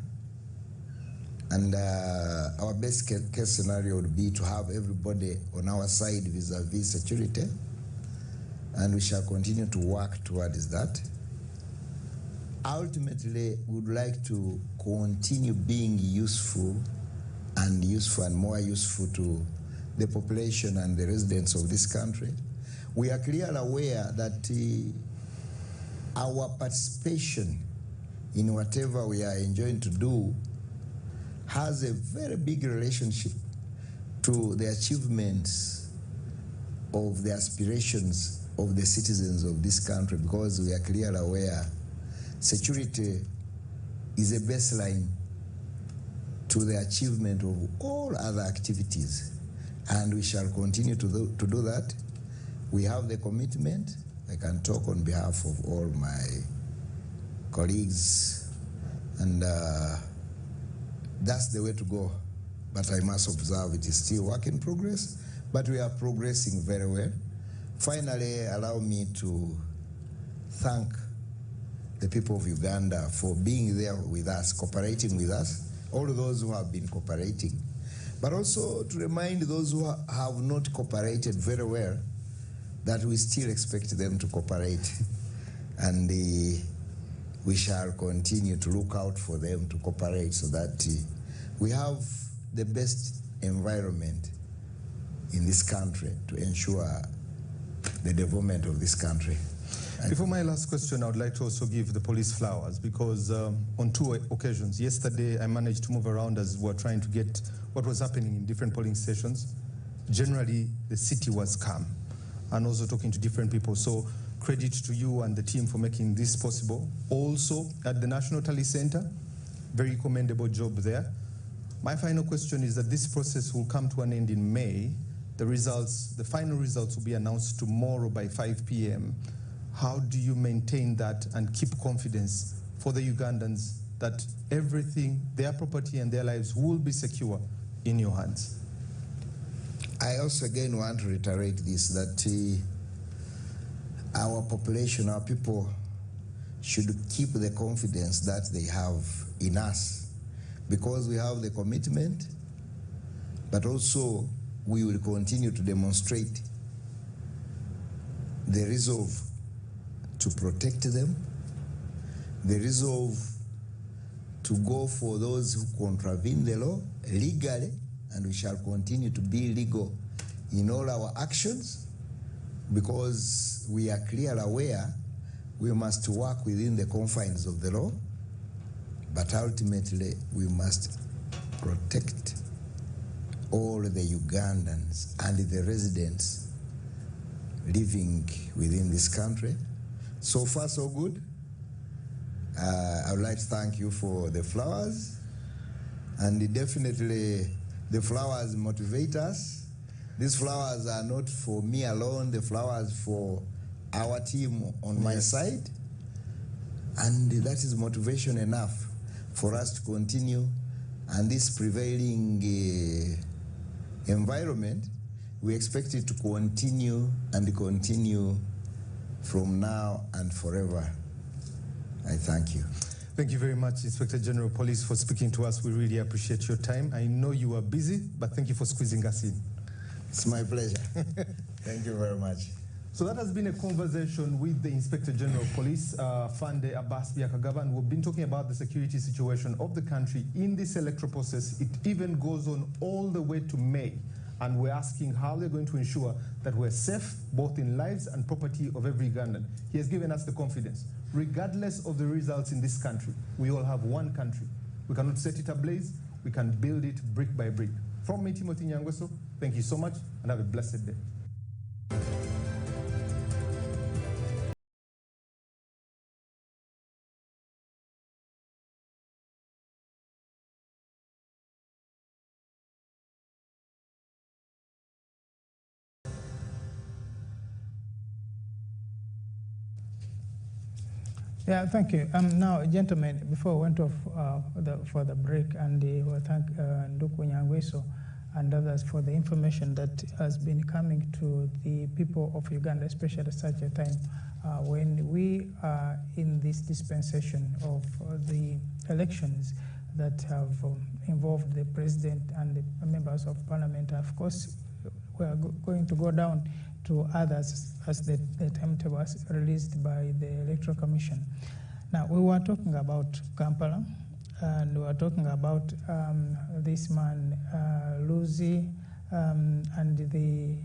And our best case scenario would be to have everybody on our side vis-a-vis security. And we shall continue to work towards that. Ultimately, we would like to continue being useful and more useful to the population and the residents of this country. We are clearly aware that our participation in whatever we are enjoying to do has a very big relationship to the achievements of the aspirations of the citizens of this country, because we are clearly aware security is a baseline to the achievement of all other activities, and we shall continue to do that. We have the commitment. I can talk on behalf of all my colleagues, and that's the way to go. But I must observe it is still work in progress, but we are progressing very well. Finally, allow me to thank the people of Uganda for being there with us, cooperating with us, all those who have been cooperating, but also to remind those who have not cooperated very well that we still expect them to cooperate. And we shall continue to look out for them to cooperate so that we have the best environment in this country to ensure the development of this country. Before my last question, I would like to also give the police flowers, because on 2 occasions, yesterday I managed to move around as we were trying to get what was happening in different polling stations. Generally, the city was calm, and also talking to different people. So credit to you and the team for making this possible. Also at the National Tally Center, very commendable job there. My final question is that this process will come to an end in May. The final results will be announced tomorrow by 5 p.m. How do you maintain that and keep confidence for the Ugandans that everything, their property and their lives will be secure in your hands? I also again want to reiterate this, that our population, our people should keep the confidence that they have in us, because we have the commitment, but also we will continue to demonstrate the resolve to protect them, the resolve to go for those who contravene the law legally, and we shall continue to be legal in all our actions, because we are clearly aware we must work within the confines of the law, but ultimately we must protect all the Ugandans and the residents living within this country. So far, so good. I would like to thank you for the flowers, and definitely the flowers motivate us. These flowers are not for me alone, the flowers for our team on my side, and that is motivation enough for us to continue. And this prevailing environment, we expect it to continue and continue from now and forever. I thank you. Thank you very much, Inspector General of Police, for speaking to us. We really appreciate your time. I know you are busy, but thank you for squeezing us in. It's my pleasure. Thank you very much. So that has been a conversation with the Inspector General of Police, Fande Abbas Byakagaba, and we've been talking about the security situation of the country in this electoral process. It even goes on all the way to May, and we're asking how they're going to ensure that we're safe, both in lives and property of every Ugandan. He has given us the confidence. Regardless of the results in this country, we all have one country. We cannot set it ablaze, we can build it brick by brick. From me, Timothy Nyangweso, thank you so much, and have a blessed day. Yeah, thank you. Now, gentlemen, before we went off for the break, and we thank Nduku Nyangweso and others for the information that has been coming to the people of Uganda, especially at such a time when we are in this dispensation of the elections that have involved the president and the members of parliament. Of course, we are going to go down to others as the timetable was released by the Electoral Commission. Now, we were talking about Kampala, and we were talking about this man, Luzi, and the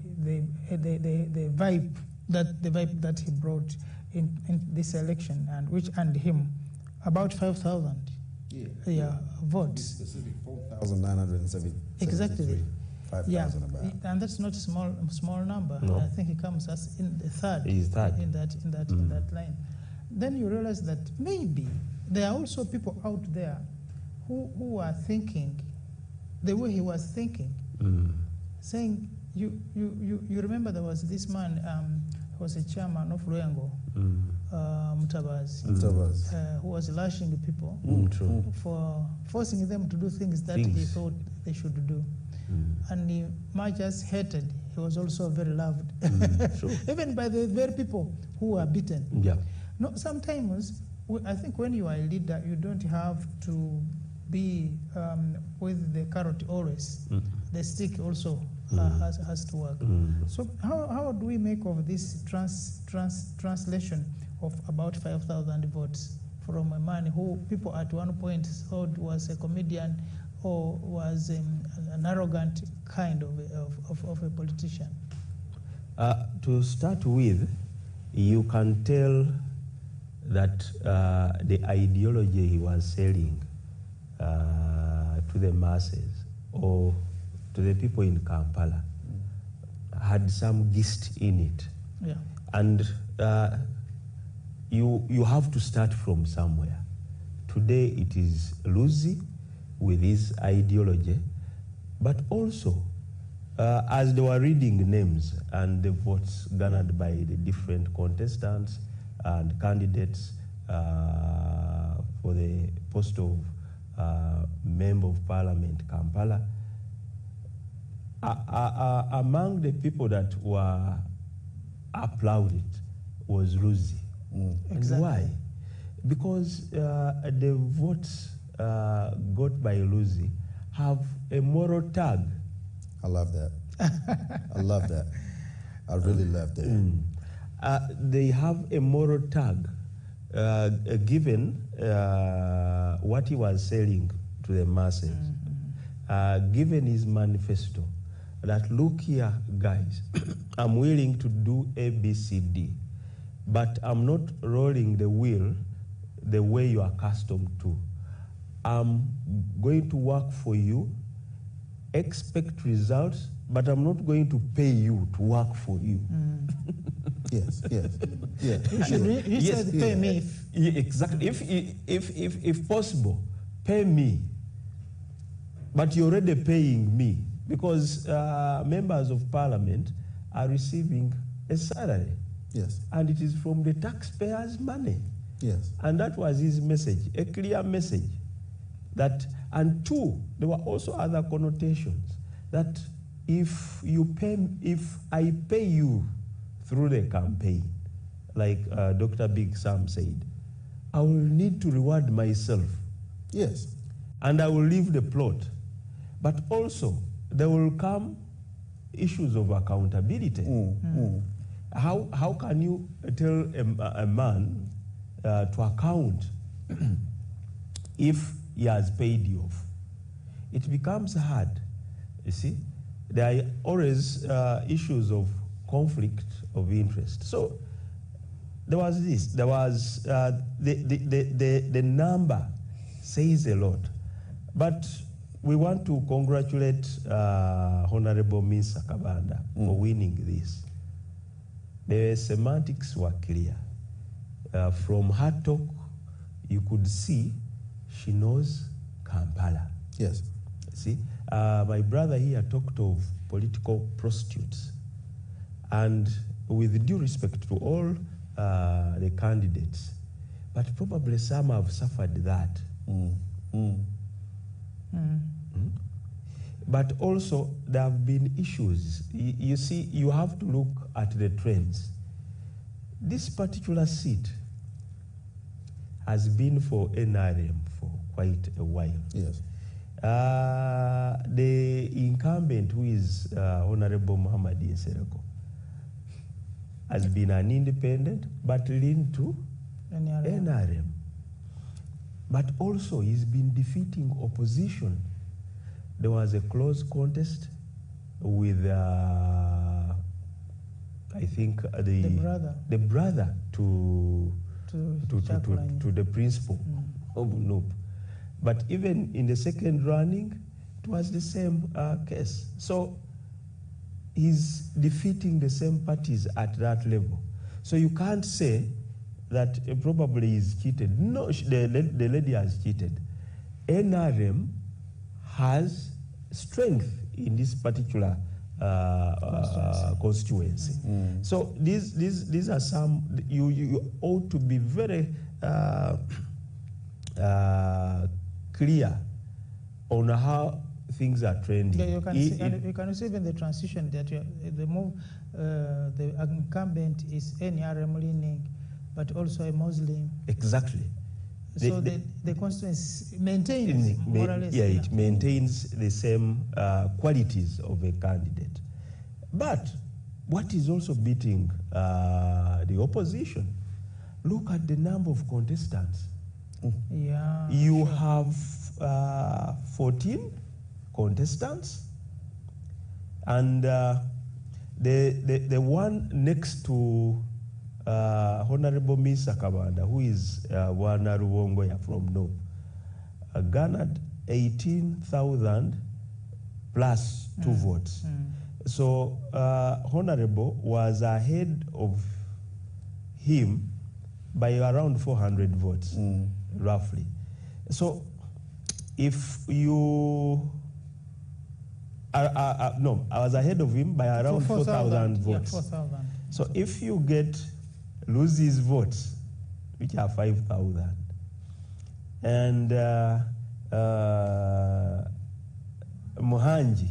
vibe that he brought in this election, and which earned him about 5,000 votes. Specific 4,970. Exactly. 5,000 about. And that's not a small number. No. I think he comes as in the third. He's third. In that line. Then you realize that maybe there are also people out there who are thinking the way he was thinking, saying you remember there was this man who was a chairman of Luengo, Mutabazi, who was lashing people for forcing them to do things that he thought they should do. And he much as hated, he was also very loved, even by the very people who were beaten. Yeah. No, sometimes I think when you are a leader, you don't have to be with the carrot always. The stick also has to work. So how do we make of this translation of about 5,000 votes from a man who people at one point thought was a comedian or was an arrogant kind of a politician? To start with, you can tell that the ideology he was selling to the masses or to the people in Kampala had some gist in it. Yeah. And you have to start from somewhere. Today it is Luzi with his ideology, but also as they were reading names and the votes garnered by the different contestants and candidates for the post of Member of Parliament, Kampala, among the people that were applauded was Luzi. Exactly. And why? Because the votes got by Luzi have a moral tag. I love that. I love that. I really love that. They have a moral tag given what he was selling to the masses, given his manifesto, that, look here, guys, I'm willing to do A, B, C, D, but I'm not rolling the wheel the way you are accustomed to. I'm going to work for you, expect results, but I'm not going to pay you to work for you. Yes, yes, yes. He said, pay me. Exactly. If possible, pay me. But you're already paying me because members of parliament are receiving a salary. Yes. And it is from the taxpayers' money. Yes. And that was his message, a clear message. That, and two, there were also other connotations that if I pay you through the campaign, like Dr. Big Sam said, I will need to reward myself. Yes. And I will leave the plot. But also, there will come issues of accountability. How can you tell a man to account if he has paid you off? It becomes hard, you see. There are always issues of conflict of interest. So there was this, there was the number says a lot. But we want to congratulate Honorable Ms. Kabanda for winning this. The semantics were clear. From her talk, you could see she knows Kampala. Yes. See, my brother here talked of political prostitutes. And with due respect to all the candidates, but probably some have suffered that. But also, there have been issues. You see, you have to look at the trends. This particular seat has been for NRM for quite a while. Yes. The incumbent, who is Honorable Muhammad Nsereko, has been an independent, but leaned to NRM. But also, he's been defeating opposition. There was a close contest with, I think, the brother to the principal of NUP. But even in the second running, it was the same case. So he's defeating the same parties at that level. So you can't say that probably he's cheated. No, the lady has cheated. NRM has strength in this particular constituency. So these are some, you ought to be very clear on how things are trending. Yeah, you can see even the transition that the move, the incumbent is NRM leaning, but also a Muslim. Exactly. So the constituency maintains more or less. Yeah, it maintains the same qualities of a candidate. But what is also beating the opposition? Look at the number of contestants. Yeah. You have 14 contestants, and the one next to Honorable Ms. Kabanda, who is Wana Ruwongoya from North, garnered 18,000 plus 2 votes. So Honorable was ahead of him by around 400 votes, roughly. So if you no, I was ahead of him by around 4,000 votes. Yeah, 4,000. So if you lose his votes, which are 5,000, and Muhanji,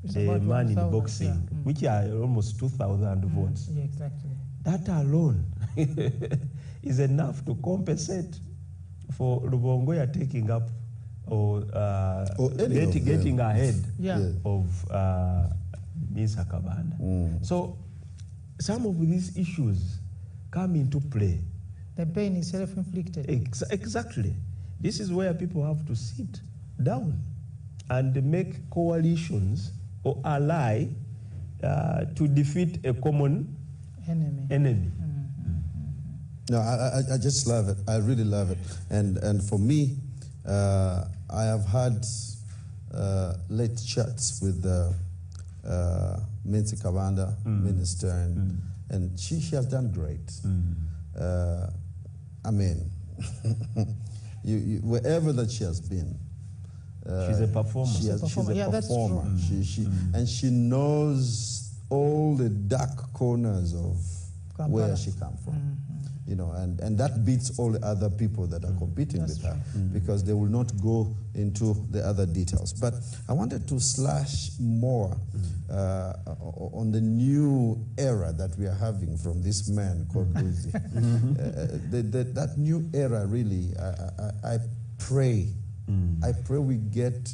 the man in boxing, which are almost 2,000 votes. Yeah, exactly. That alone is enough to compensate for Rubongoya taking up or getting ahead of Ms. Kabanda. So some of these issues come into play. The pain is self-inflicted. Exactly. This is where people have to sit down and make coalitions or ally to defeat a common enemy. No, I just love it. I really love it. And for me, I have had late chats with Minsi Kabanda, minister, and she has done great. I mean, wherever that she has been, she's a performer. She's a performer. And she knows all the dark corners of where she comes from. You know, and that beats all the other people that are competing with her, because they will not go into the other details. But I wanted to slash more on the new era that we are having from this man called Luzi. That new era, really, I pray we get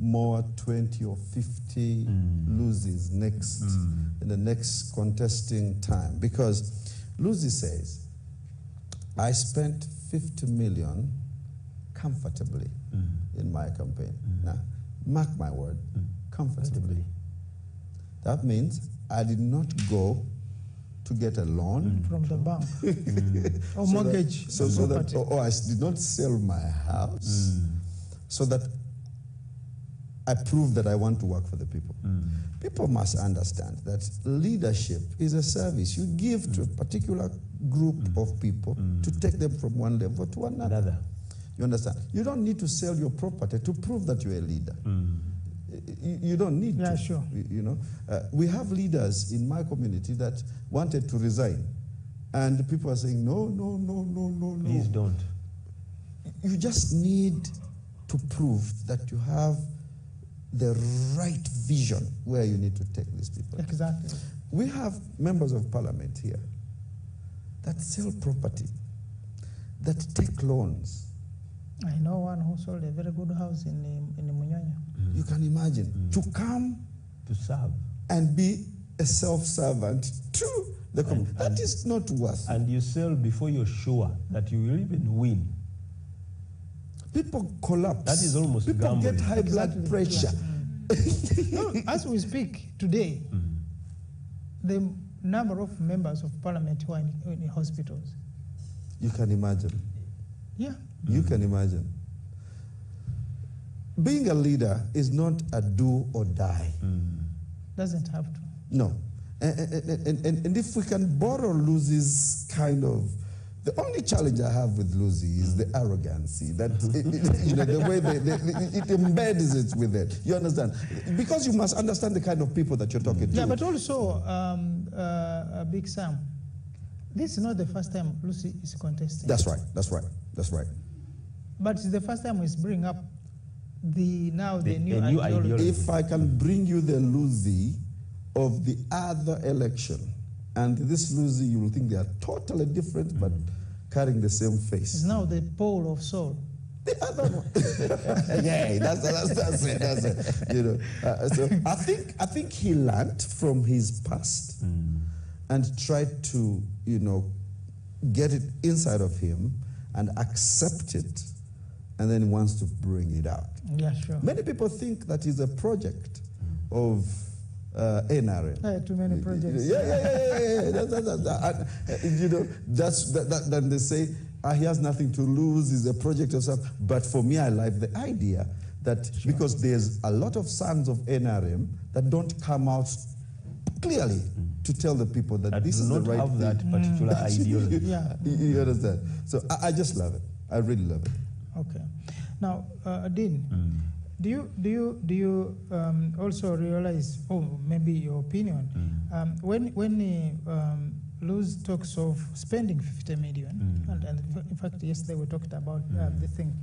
more 20 or 50 Luzis in the next contesting time, because Luzi says, I spent 50 million comfortably in my campaign. Now, mark my word, comfortably. That means I did not go to get a loan from the bank or mortgage. Or I did not sell my house so that I prove that I want to work for the people. People must understand that leadership is a service. You give to a particular group of people to take them from one level to another. You understand? You don't need to sell your property to prove that you're a leader. You don't need to. Sure. You know, we have leaders in my community that wanted to resign, and people are saying, no. Please don't. You just need to prove that you have the right vision where you need to take these people. Exactly. We have members of parliament here that sell property, that take loans. I know one who sold a very good house in Munyanya. You can imagine to come to serve and be a self-servant to the community. That is not worth. And you sell before you're sure that you will even win. People collapse. That is almost people gambling. Get high blood pressure. No, as we speak today, the number of members of parliament who are in hospitals. You can imagine. Yeah. You can imagine. Being a leader is not a do or die. Doesn't have to. No. And if we can borrow Luzi's kind of, the only challenge I have with Luzi is the arrogancy that you know, the way it embeds it with it. You understand? Because you must understand the kind of people that you're talking to. Yeah, but also, Big Sam, this is not the first time Luzi is contesting. That's right. That's right. That's right. But it's the first time he's bringing up the new ideology. If I can bring you the Luzi of the other election, and this Luzi, you will think they are totally different, but carrying the same face. It's now the pole of soul. The other one. Yeah, that's it. You know, so I think he learned from his past and tried to, you know, get it inside of him and accept it, and then wants to bring it out. Yeah, sure. Many people think that is a project of NRM. Too many projects. Yeah. You know, then they say, he has nothing to lose, it's a project of something. But for me, I like the idea that because there's a lot of sons of NRM that don't come out clearly to tell the people that this is the right thing. That particular ideology. Yeah. You understand? So I just love it. I really love it. Okay. Now, Dean, do you also realize, or maybe your opinion, when Luz talks of spending 50 million, and in fact yesterday we talked about the thing,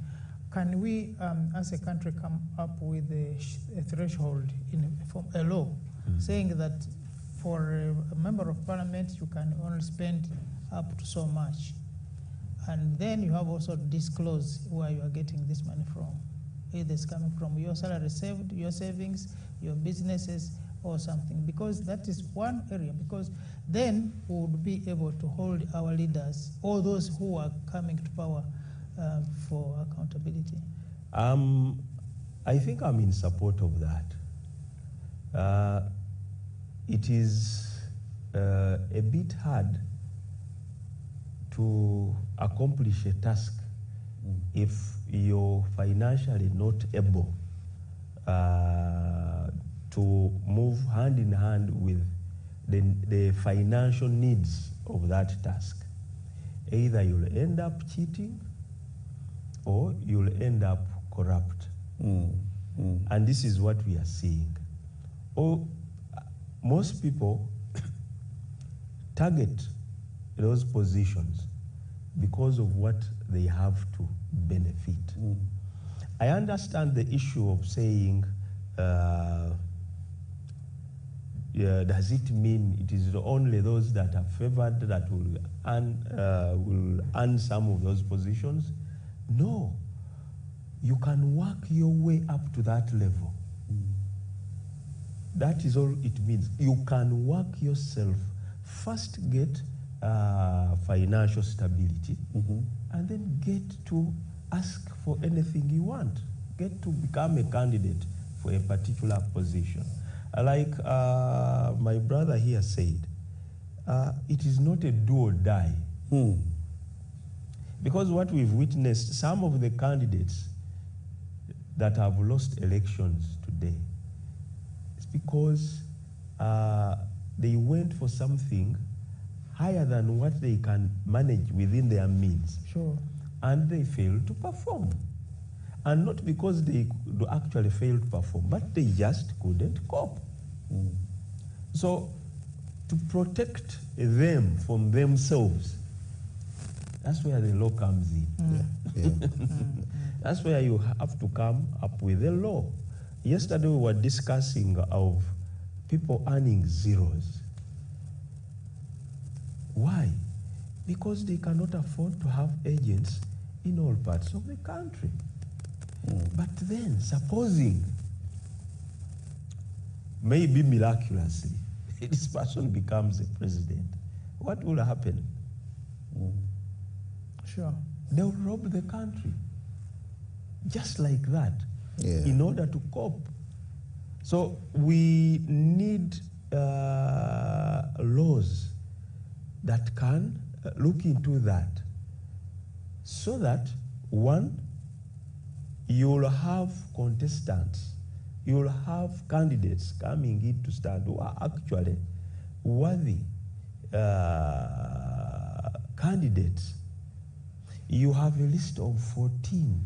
can we as a country come up with a threshold in a law saying that for a member of parliament you can only spend up to so much, and then you have also disclose where you are getting this money from? Either it's coming from your salary saved, your savings, your businesses, or something, because that is one area, because then we would be able to hold our leaders, all those who are coming to power, for accountability. I think I'm in support of that. it is a bit hard to accomplish a task if you're financially not able to move hand in hand with the financial needs of that task. Either you'll end up cheating or you'll end up corrupt. And this is what we are seeing. Most people target those positions because of what they have to benefit. I understand the issue of saying, does it mean it is only those that are favored that will earn some of those positions? No. You can work your way up to that level. That is all it means. You can work yourself. First get financial stability, and then get to ask for anything you want. Get to become a candidate for a particular position. Like my brother here said, it is not a do or die. Because what we've witnessed, some of the candidates that have lost elections today, it's because they went for something higher than what they can manage within their means. Sure. And they failed to perform. And not because they actually failed to perform, but they just couldn't cope. So to protect them from themselves, that's where the law comes in. That's where you have to come up with a law. Yesterday we were discussing of people earning zeros. Why? Because they cannot afford to have agents in all parts of the country. But then, supposing, maybe miraculously, this person becomes a president, what will happen? Sure. They'll rob the country. Just like that, in order to cope. So we need laws that can look into that, so that, one, you'll have contestants, you'll have candidates coming in to stand who are actually worthy candidates. You have a list of 14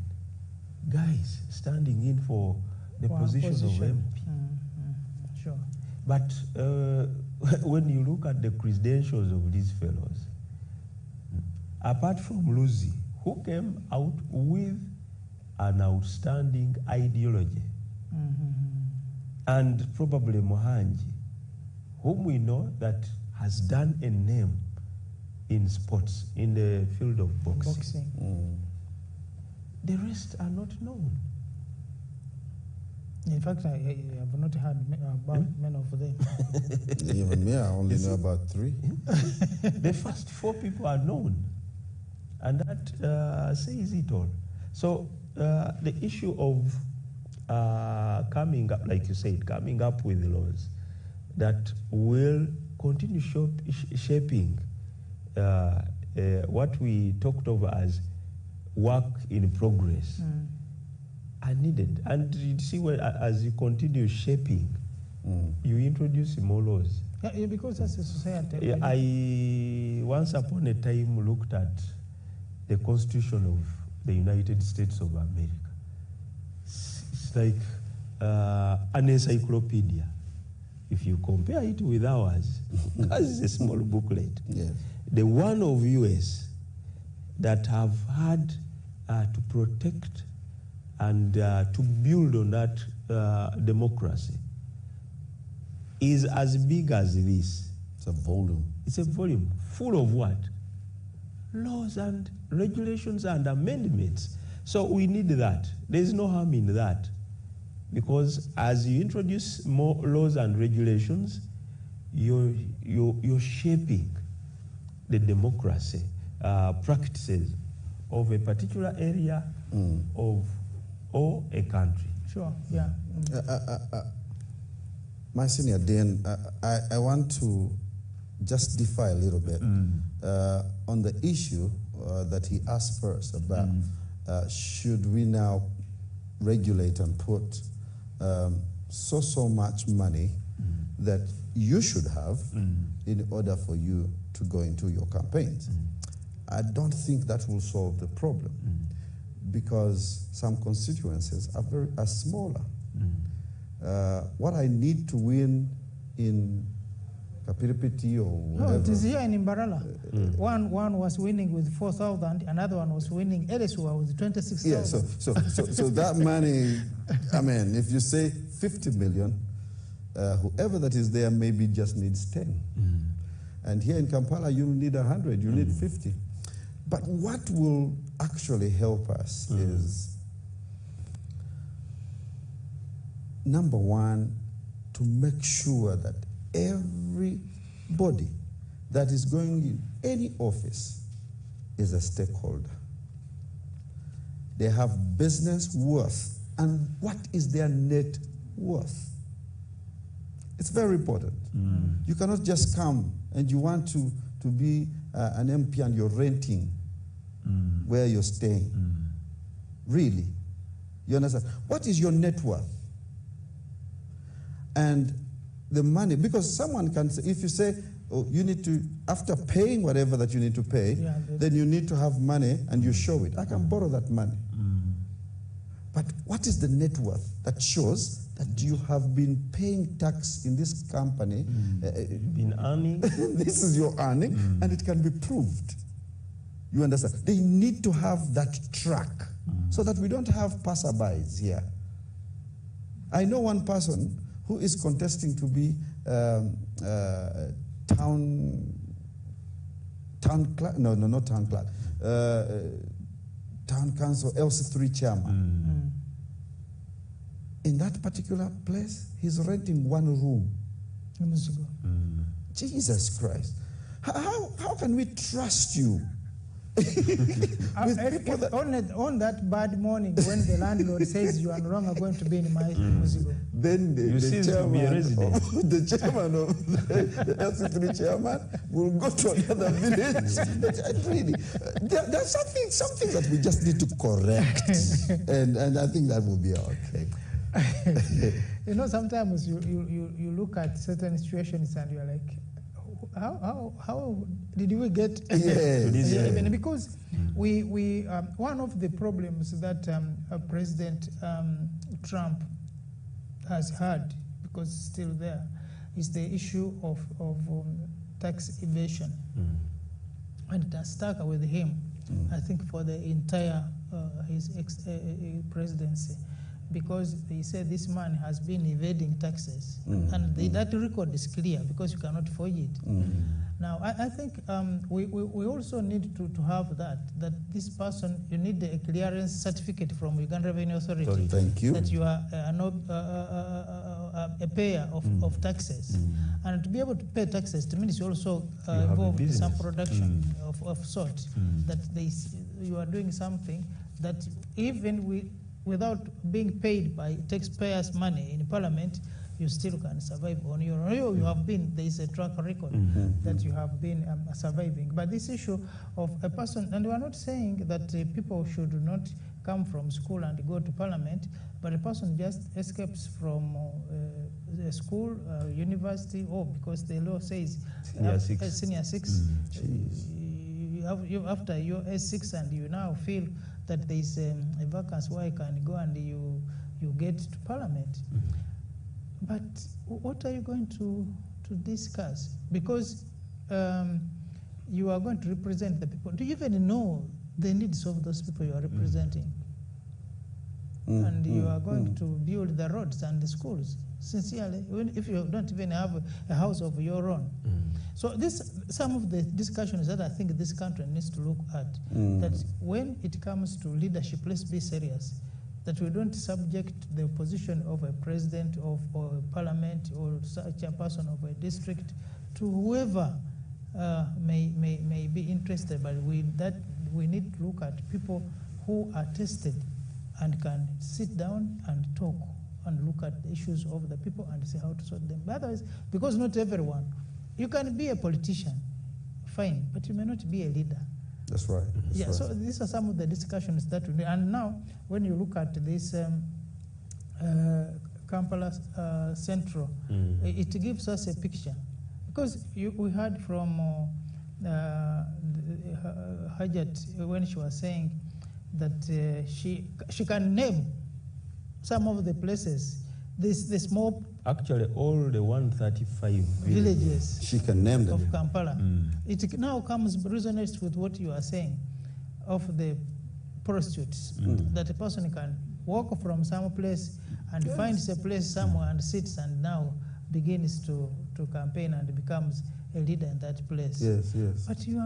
guys standing in for the position of MP. Sure. But when you look at the credentials of these fellows, apart from Lucy, who came out with an outstanding ideology, and probably Mohanji, whom we know that has done a name in sports, in the field of boxing. The rest are not known. In fact, I have not heard about many of them. Even me, I only know about 3. The first 4 people are known, and that says it all. So the issue of coming up, like you said, coming up with laws that will continue shaping what we talked of as work in progress are needed. And you see, as you continue shaping, you introduce more laws. Yeah, because as a society. I once upon a time looked at the Constitution of the United States of America. It's like an encyclopedia. If you compare it with ours, ours is a small booklet. Yes. The one of US that have had to protect and to build on that democracy is as big as this. It's a volume. It's a volume full of what? Laws and regulations and amendments. So we need that. There's no harm in that, because as you introduce more laws and regulations, you're shaping the democracy practices of a particular area or a country. Sure, yeah. My senior, Dan, I want to just defy a little bit on the issue that he asked first about should we now regulate and put so much money that you should have in order for you to go into your campaigns. I don't think that will solve the problem because some constituencies are smaller. What I need to win in Kapiripiti or whatever. No, it is here in Imbarala. One was winning with 4,000, another one was winning Eliswa with 26,000. Yeah, so that money, I mean, if you say 50 million, whoever that is there maybe just needs 10. And here in Kampala, you need 100, you need 50. But what will actually help us is, number one, to make sure that everybody that is going in any office is a stakeholder. They have business worth, and what is their net worth? It's very important. You cannot just come and you want to be an MP and you're renting where you're staying. Really. You understand? What is your net worth? And the money, because someone can say, if you say, oh, you need to, after paying whatever that you need to pay, then you need to have money and you show it. I can borrow that money. But what is the net worth that shows that you have been paying tax in this company? You've been earning. This is your earning, and it can be proved. You understand? They need to have that track so that we don't have passerbys here. I know one person who is contesting to be town clerk, not town clerk, town council LC3 chairman. In that particular place, he's renting one room. Jesus Christ. How can we trust you? On that bad morning when the landlord says you are no longer going to be in my Muzigo. Then the chairman of the LC3 chairman will go to another village. Really, there's something that we just need to correct, and I think that will be okay. You know, sometimes you look at certain situations and you're like, how did we get here? Because we one of the problems that President Trump has had, because it's still there, is the issue of tax evasion, and it has stuck with him, I think, for the entire his presidency. Because they say this man has been evading taxes. And that record is clear because you cannot forge it. Now, I think we also need to have that this person, you need a clearance certificate from Uganda Revenue Authority. Thank you. That you are a payer of taxes. And to be able to pay taxes, it means you also involve some production of sort, that you are doing something that even without being paid by taxpayers' money in Parliament, you still can survive on your own. You have been, there is a track record that you have been surviving. But this issue of a person, and we are not saying that people should not come from school and go to Parliament, but a person just escapes from a school, university, or because the law says senior six. After your S6 and you now feel that there is a vacancy where you can go and you get to Parliament. But what are you going to discuss? Because you are going to represent the people. Do you even know the needs of those people you are representing? And you are going to build the roads and the schools, sincerely, even if you don't even have a house of your own. So some of the discussions that I think this country needs to look at, that when it comes to leadership, let's be serious, that we don't subject the position of a president or a parliament or such a person of a district to whoever may be interested, but we need to look at people who are tested and can sit down and talk and look at the issues of the people and see how to sort them. But otherwise, because not everyone, you can be a politician, fine, but you may not be a leader. That's right. That's yeah, right. so these are some of the discussions that we need. And now, when you look at this Kampala Central, it gives us a picture. Because we heard from Hajat when she was saying that she can name some of the places, the small... Actually, all the 135 villages she can name them of Kampala. It now resonates with what you are saying of the prostitutes, that a person can walk from some place and finds a place somewhere and sits and now begins to campaign and becomes a leader in that place. Yes, yes. But you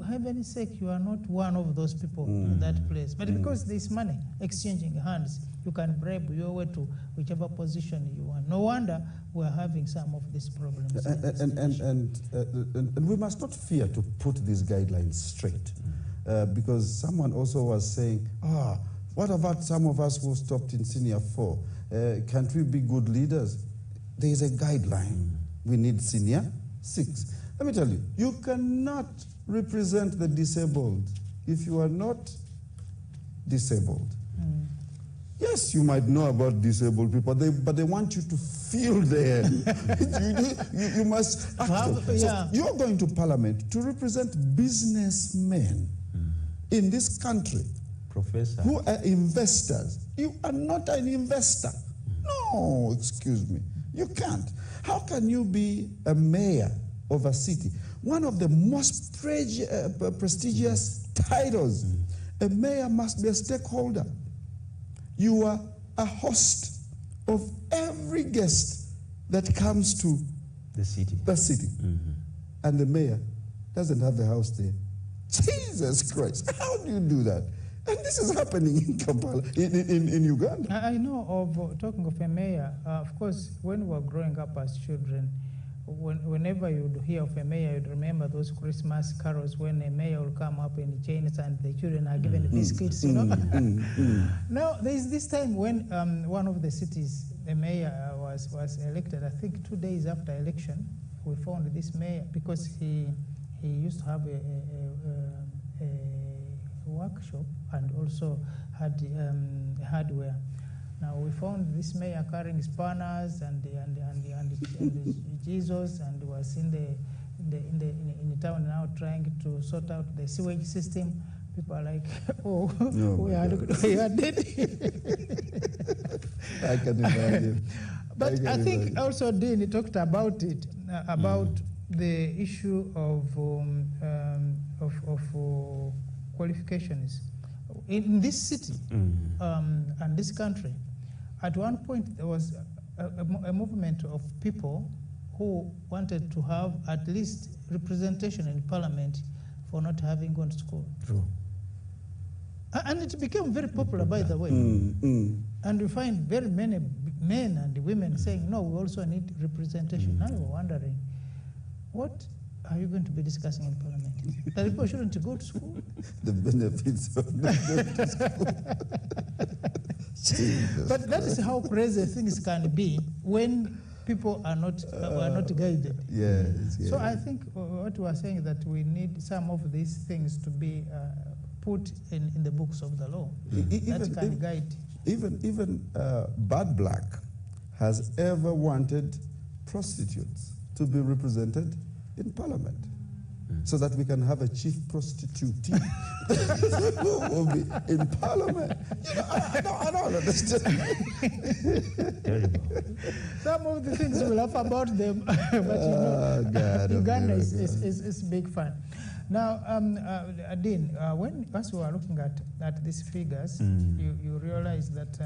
heaven's sake, you are not one of those people in that place. But because there's money exchanging hands, you can bribe your way to whichever position you want. No wonder we're having some of these problems. And we must not fear to put these guidelines straight. Because someone also was saying, what about some of us who stopped in Senior 4? Can't we be good leaders? There is a guideline. We need Senior 6. Let me tell you, you cannot represent the disabled if you are not disabled. Yes, you might know about disabled people, but they want you to feel there. you must act. So you're going to Parliament to represent businessmen in this country, Professor, who are investors. You are not an investor. No, excuse me. You can't. How can you be a mayor of a city? One of the most prestigious titles. A mayor must be a stakeholder. You are a host of every guest that comes to the city. And the mayor doesn't have a house there. Jesus Christ, how do you do that? And this is happening in Kampala, in Uganda. I know of, talking of a mayor, of course, when we were growing up as children, whenever you'd hear of a mayor, you'd remember those Christmas carols when a mayor will come up in chains and the children are given biscuits, you know. Now, there is this time when one of the cities, the mayor was elected, I think 2 days after election, we found this mayor because he used to have a workshop and also had hardware. Now we found this mayor carrying spanners and Jesus, and was in the town now trying to sort out the sewage system. People are like, oh, no, we are dead. I can imagine. But I think also Dean talked about it, about the issue of qualifications. In this city and this country, at one point there was a movement of people who wanted to have at least representation in parliament for not having gone to school. True. And it became very popular, by the way. And we find very many men and women saying, no, we also need representation. Now we're wondering, what are you going to be discussing in parliament? That people shouldn't go to school? The benefits of not going to school. But that is how crazy things can be when people are not guided. Yes. So I think what we are saying is that we need some of these things to be put in the books of the law that can guide. Even Bad Black has ever wanted prostitutes to be represented in parliament, so that we can have a chief prostitute who will be in parliament. You know, I don't understand. Some of the things we laugh about them, but you know, God, Uganda is big fun. Now, Dean, as we were looking at these figures, you realize that,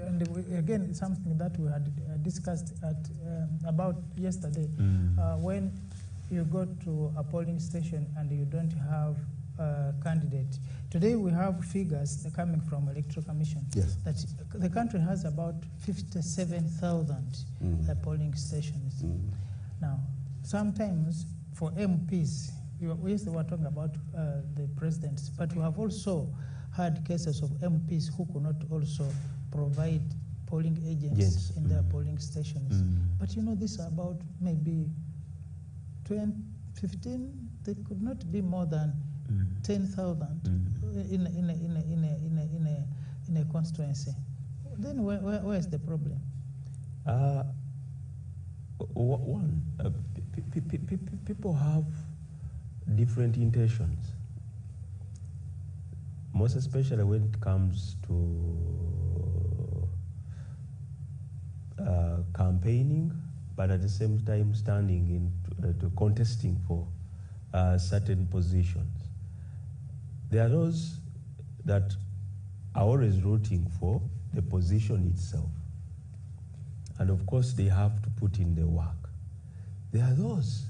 and again, it's something that we had discussed about yesterday, when you go to a polling station and you don't have a candidate. Today we have figures coming from Electoral Commission that the country has about 57,000 polling stations. Now, sometimes for MPs, we were talking about the presidents, but we have also had cases of MPs who could not also provide polling agents in their polling stations. But you know, this is about maybe 20, 15, they could not be more than 10,000 in a constituency. Then where is the problem? One, people have different intentions, most especially when it comes to campaigning, but at the same time standing in to contesting for certain positions. There are those that are always rooting for the position itself. And of course, they have to put in the work. There are those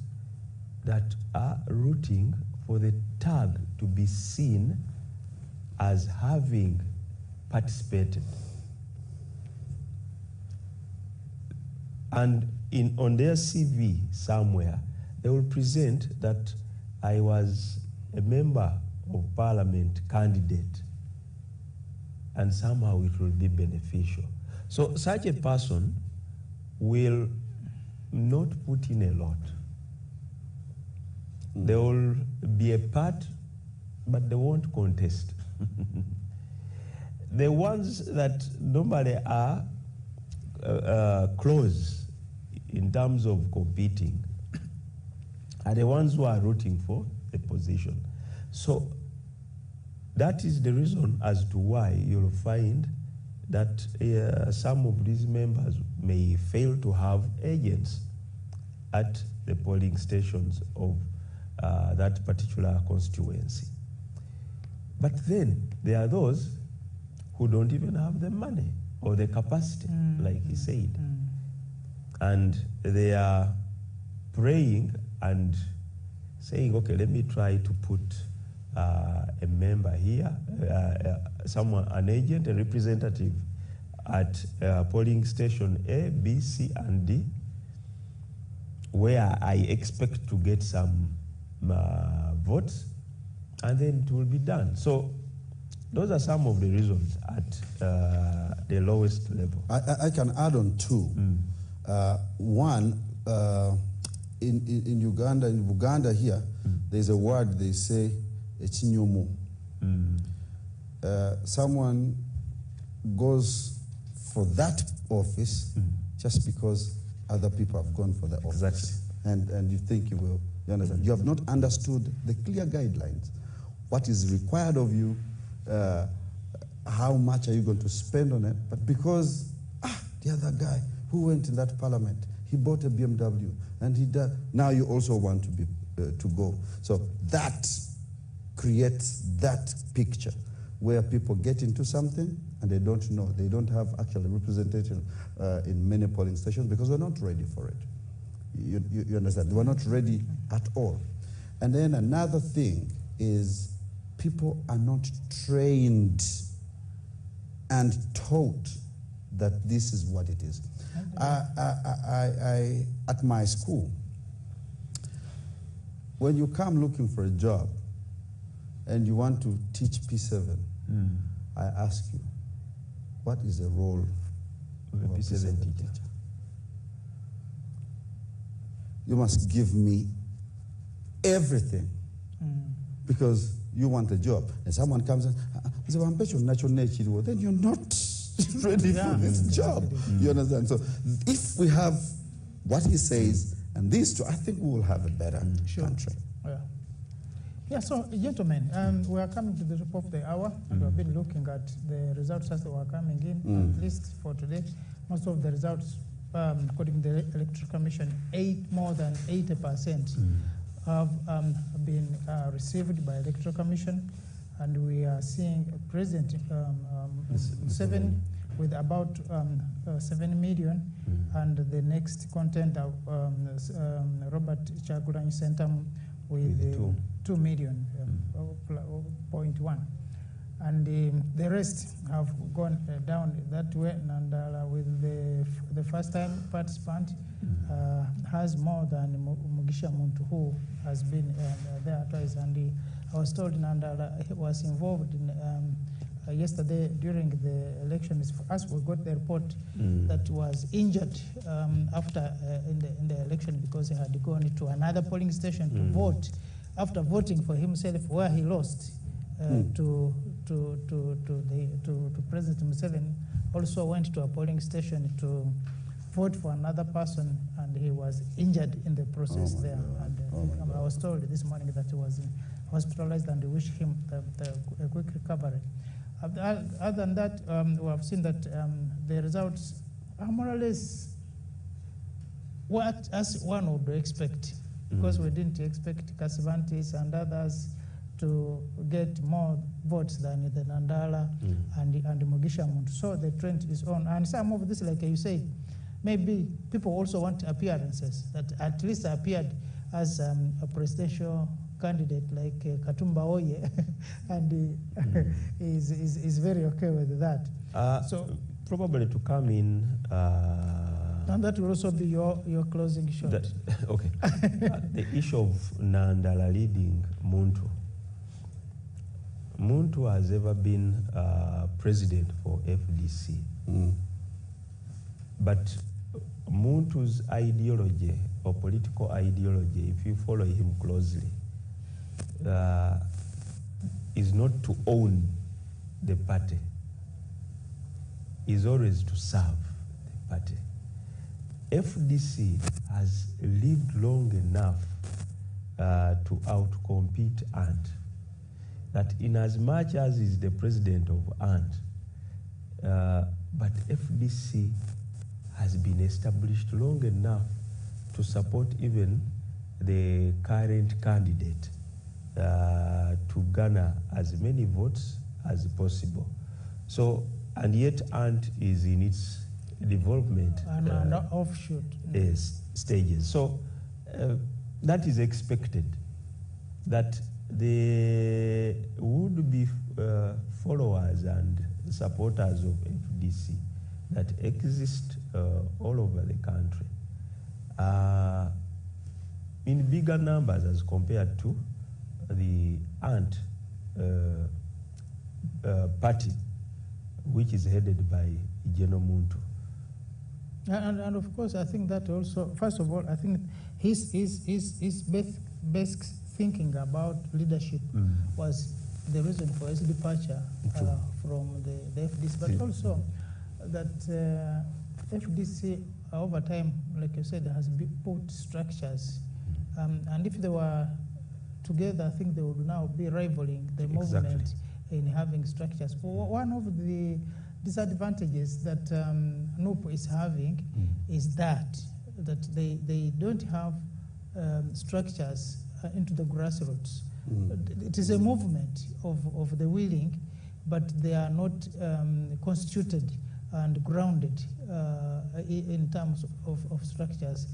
that are rooting for the tag to be seen as having participated. And on their CV somewhere, they will present that I was a member of parliament candidate, and somehow it will be beneficial. So such a person will not put in a lot. They will be a part, but they won't contest. The ones that normally are close in terms of competing are the ones who are rooting for the position. So that is the reason as to why you'll find that some of these members may fail to have agents at the polling stations of that particular constituency. But then there are those who don't even have the money or the capacity, like he said. And they are praying and saying, okay, let me try to put a member here, an agent, a representative at polling station A, B, C, and D, where I expect to get some votes, and then it will be done. So those are some of the reasons at the lowest level. I can add on two. One, in Uganda, in Buganda here, there's a word they say, echinyumu. Someone goes for that office just because other people have gone for the office. Exactly. And you think you will. You understand? You have not understood the clear guidelines. What is required of you, how much are you going to spend on it? But because, the other guy who went in that parliament, he bought a BMW, and he died. Now you also want to be to go. So that creates that picture where people get into something and they don't know. They don't have actual representation in many polling stations because we're not ready for it. You understand? We're not ready at all. And then another thing is people are not trained and taught that this is what it is. I at my school, when you come looking for a job and you want to teach P7, I ask you, what is the role of a P7 teacher? You must give me everything because you want a job. And someone comes and then you're not ready for this job. You understand? So if we have what he says and these two, I think we will have a better country. Yeah, so gentlemen, we are coming to the top of the hour, and we've been looking at the results as they were coming in, at least for today. Most of the results, according to the Electoral Commission, more than 80% have been received by Electoral Commission, and we are seeing President Museveni with about 7 million, and the next contender, Robert Kyagulanyi Ssentamu, with 2 million, 0.1. And the rest have gone down that way. Nandala, with the first-time participant, has more than Mugisha Muntu, who has been there twice. And I was told Nandala was involved in yesterday during the elections, as we got the report that was injured after in the election because he had gone to another polling station to vote after voting for himself where he lost to President Museveni. Also went to a polling station to vote for another person, and he was injured in the process there. And I was told this morning that he was hospitalized, and we wish him a quick recovery. Other than that, we have seen that the results are more or less what as one would expect, because we didn't expect Kasivantis and others to get more votes than the Nandala and Mugisha Muntu. So the trend is on. And some of this, like you say, maybe people also want appearances, that at least appeared as a presidential candidate like Katumba Oye, and is very okay with that. So probably to come in. And that will also be your closing shot. Okay. The issue of Nandala leading Muntu. Muntu has ever been president for FDC. But Muntu's ideology or political ideology, if you follow him closely, is not to own the party. Is always to serve the party. FDC has lived long enough to outcompete ANT. That in as much as is the president of ANT, but FDC has been established long enough to support even the current candidate to garner as many votes as possible. So, and yet ANT is in its development and offshoot stages. So that is expected, that the would-be followers and supporters of FDC that exist all over the country in bigger numbers as compared to the ANT party, which is headed by General Muntu. And of course, I think that also, first of all, I think his best thinking about leadership was the reason for his departure from the FDC, but also that FDC over time, like you said, has built structures, and if they were together, I think they would now be rivaling the movement in having structures. One of the disadvantages that NUP is having is that they don't have structures into the grassroots. It is a movement of the willing, but they are not constituted and grounded in terms of structures.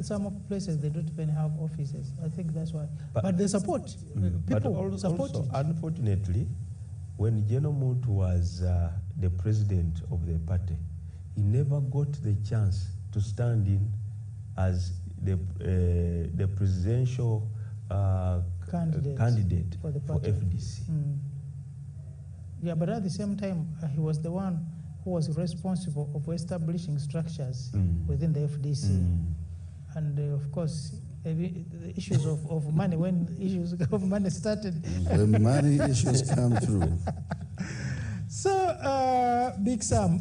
Some of places they don't even have offices. I think that's why. But they support. People support also, it. Unfortunately, when General Muntu was the president of the party, he never got the chance to stand in as the presidential candidate for FDC. Yeah, but at the same time, he was the one who was responsible for establishing structures within the FDC. And of course, the issues of money, when issues of money started. The money issues come through. So, Big Sam,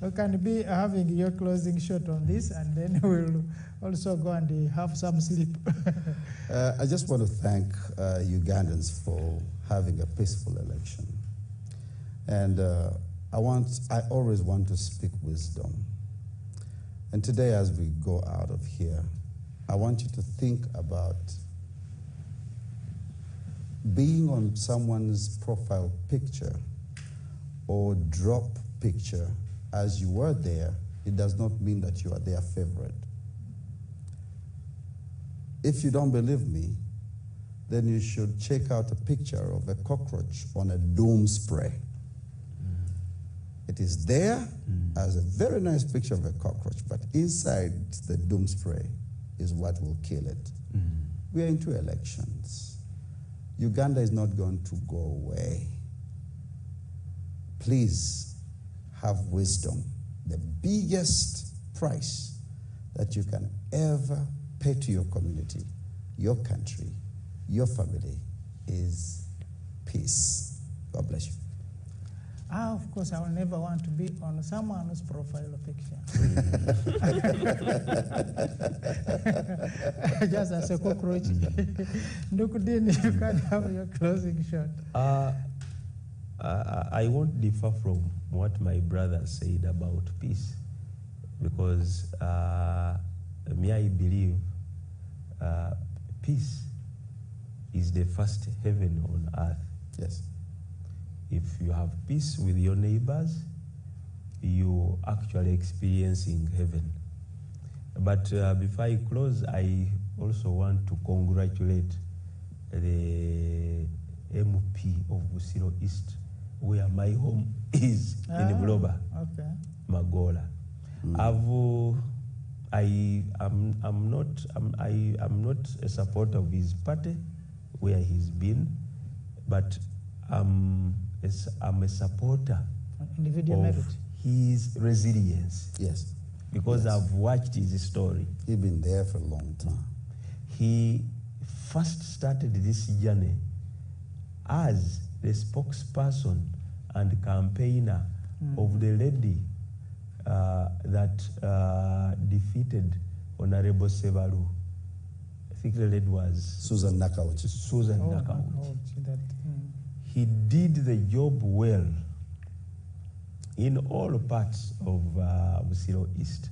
we can be having your closing shot on this, and then we'll also go and have some sleep. I just want to thank Ugandans for having a peaceful election. And I always want to speak wisdom. And today, as we go out of here, I want you to think about being on someone's profile picture or drop picture as you were there. It does not mean that you are their favorite. If you don't believe me, then you should check out a picture of a cockroach on a doom spray. It is there as a very nice picture of a cockroach, but inside the doom spray is what will kill it. We are into elections. Uganda is not going to go away. please have wisdom. The biggest price that you can ever pay to your community, your country, your family is peace. God bless you. Of course, I will never want to be on someone's profile picture. Just as a cockroach. Ndukudini, you can have your closing shot. I won't differ from what my brother said about peace, because me, I believe peace is the first heaven on earth. Yes. If you have peace with your neighbors, you actually experiencing heaven. But before I close, I also want to congratulate the MP of Busiro East, where my home is in Buloba, okay. Magola. I'm not a supporter of his party, where he's been, but I'm a supporter Individual of merit. his resilience. Yes. Because Yes. I've watched his story. He's been there for a long time. He first started this journey as the spokesperson and campaigner of the lady that defeated Honorable Sebalu. I think the lady was Susan Nakauchi. Susan Oh, Nakauchi. that, He did the job well in all parts of Busiro East.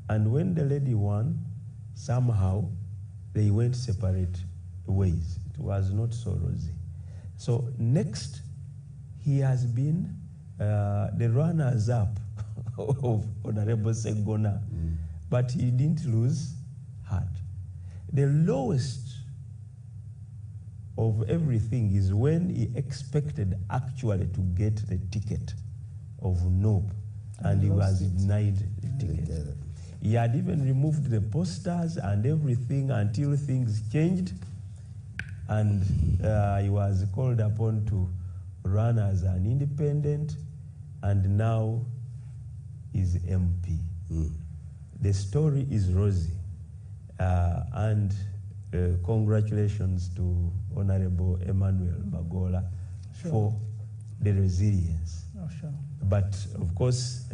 And when the lady won, somehow they went separate ways. It was not so rosy. So next, he has been the runners-up of Honorable Segona, but he didn't lose heart. The lowest of everything is when he expected actually to get the ticket of NOP, and he was denied the ticket. He had even removed the posters and everything until things changed, and he was called upon to run as an independent, and now is MP. The story is rosy, and congratulations to Honorable Emmanuel Magola for the resilience. Oh, sure. But of course,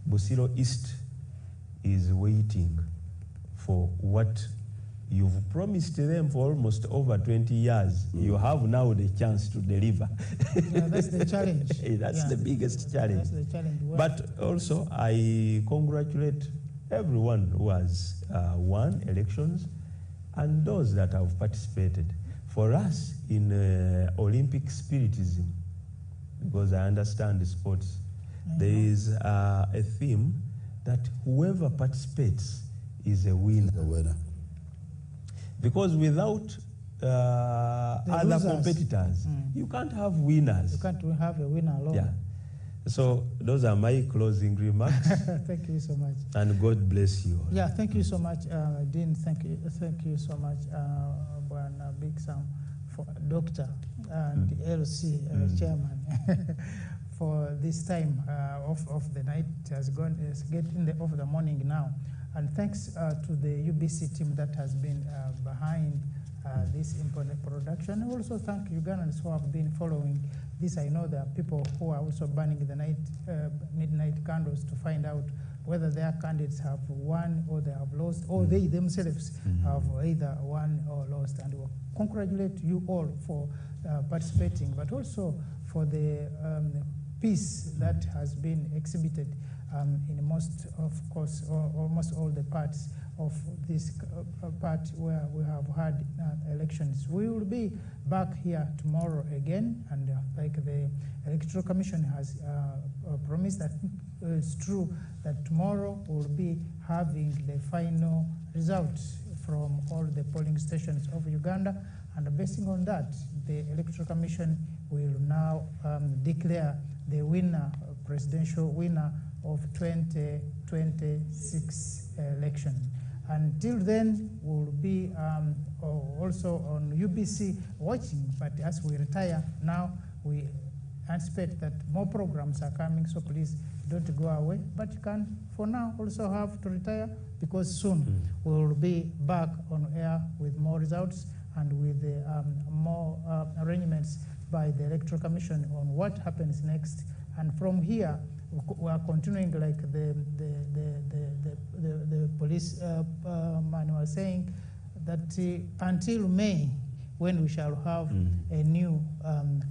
Busiro East is waiting for what you've promised them for almost over 20 years. You have now the chance to deliver. Yeah, that's the challenge. That's the biggest challenge. That's the challenge. But also, I congratulate everyone who has won elections and those that have participated. For us in Olympic spiritism, because I understand sports, there is a theme that whoever participates is a winner. Because without other losers. Competitors, you can't have winners. You can't have a winner alone. Yeah. So those are my closing remarks. Thank you so much. And God bless you. Yeah, thank you so much, Dean. Thank you so much, Bwana Big Sam, for Doctor and LC Chairman, for this time of the night. It has gone. It's getting of the morning now, and thanks to the UBC team that has been behind this important production. I also thank Ugandans who have been following this. I know there are people who are also burning the midnight candles to find out whether their candidates have won or they have lost, or they themselves have either won or lost. And we congratulate you all for participating, but also for the peace that has been exhibited in most, of course, or almost all the parts of this part where we have had elections. We will be back here tomorrow again, and like the Electoral Commission has promised, that it's true that tomorrow we'll be having the final results from all the polling stations of Uganda, and basing on that, the Electoral Commission will now declare the winner, presidential winner of 2026 election. Until then, we'll be also on UBC watching, but as we retire now, we anticipate that more programs are coming, so please don't go away. But you can, for now, also have to retire, because soon we will be back on air with more results and with more arrangements by the Electoral Commission on what happens next. And from here, we are continuing, like the police man was saying, that until May, when we shall have a new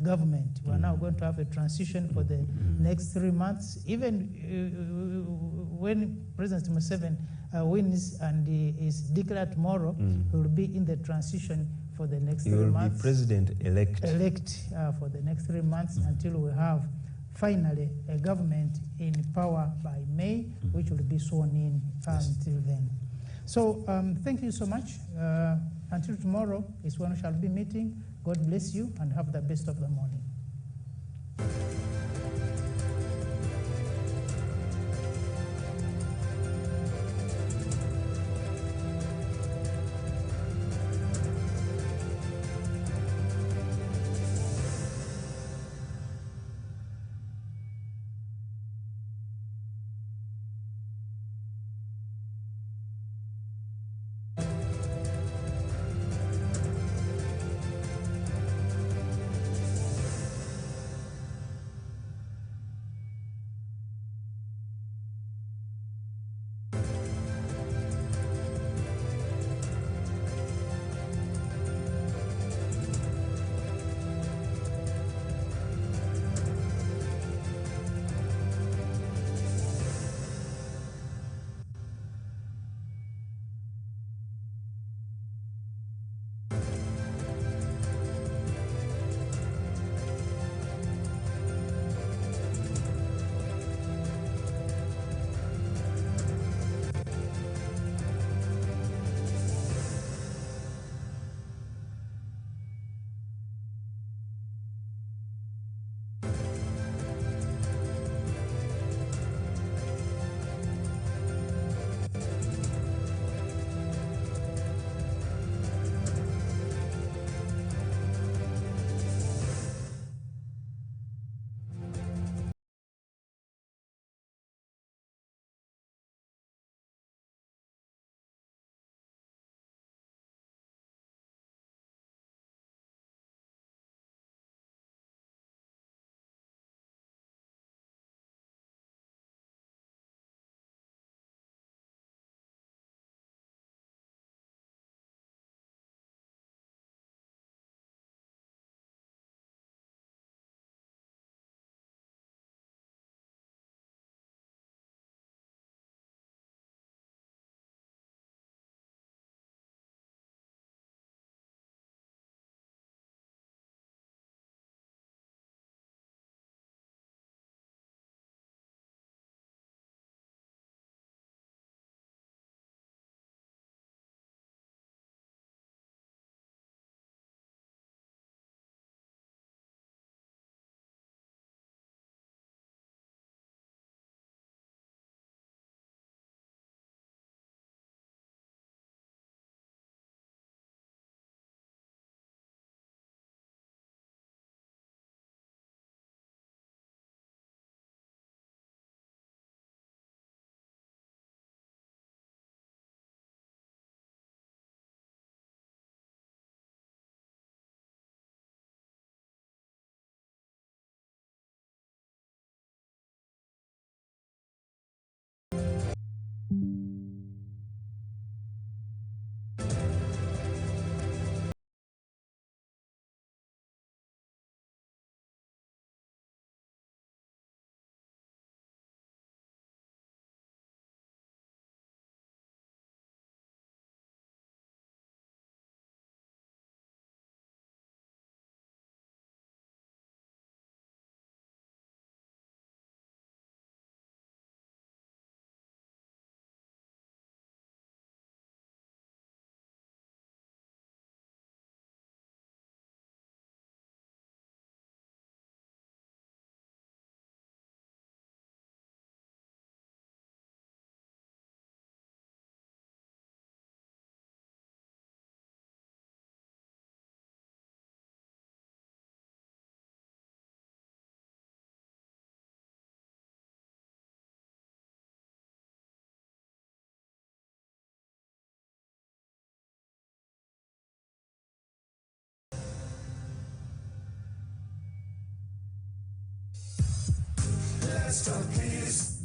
government, we are now going to have a transition for the next 3 months. Even when President Museveni wins and is declared tomorrow, he will be in the transition for the next 3 months. He will be president-elect. For the next 3 months until we have finally a government in power by May, which will be sworn in until then. So thank you so much. Until tomorrow is when we shall be meeting. God bless you and have the best of the morning.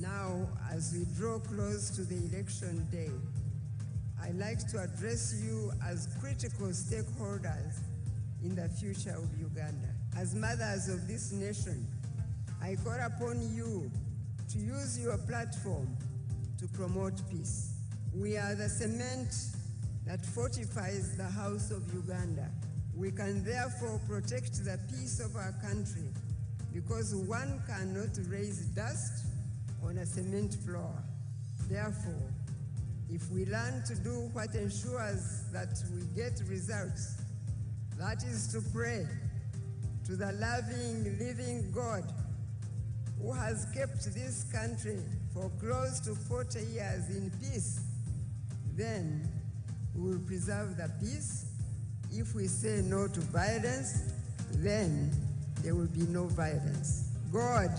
Now, as we draw close to the election day, I'd like to address you as critical stakeholders in the future of Uganda. As mothers of this nation, I call upon you to use your platform to promote peace. We are the cement that fortifies the house of Uganda. We can therefore protect the peace of our country because one cannot raise dust on a cement floor. Therefore, if we learn to do what ensures that we get results, that is to pray to the loving, living God who has kept this country for close to 40 years in peace, then we will preserve the peace. If we say no to violence, then there will be no violence. God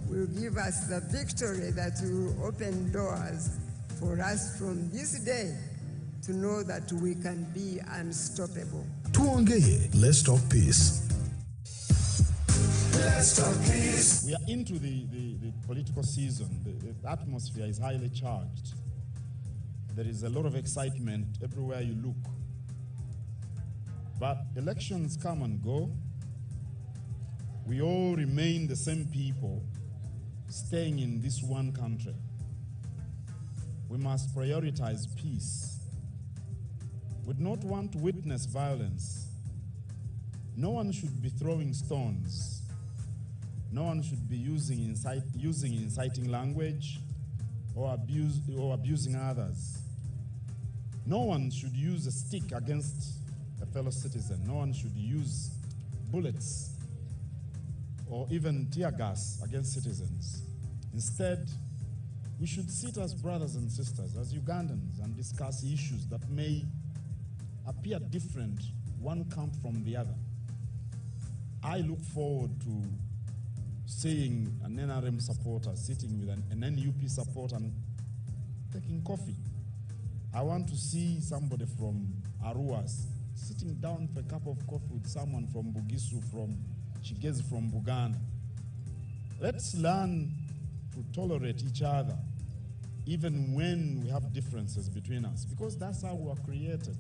will give us the victory that will open doors for us from this day to know that we can be unstoppable. Tuongeye, let's talk peace. Let's talk peace. We are into the political season. The atmosphere is highly charged. There is a lot of excitement everywhere you look. But elections come and go. We all remain the same people staying in this one country. We must prioritize peace. We do not want to witness violence. No one should be throwing stones. No one should be using inciting language or abusing others. No one should use a stick against a fellow citizen. No one should use bullets or even tear gas against citizens. Instead, we should sit as brothers and sisters, as Ugandans, and discuss issues that may appear different, one camp from the other. I look forward to seeing an NRM supporter sitting with an NUP supporter and taking coffee. I want to see somebody from Arua sitting down for a cup of coffee with someone from Bugisu, from Chigezi, from Buganda. Let's learn to tolerate each other, even when we have differences between us, because that's how we are created.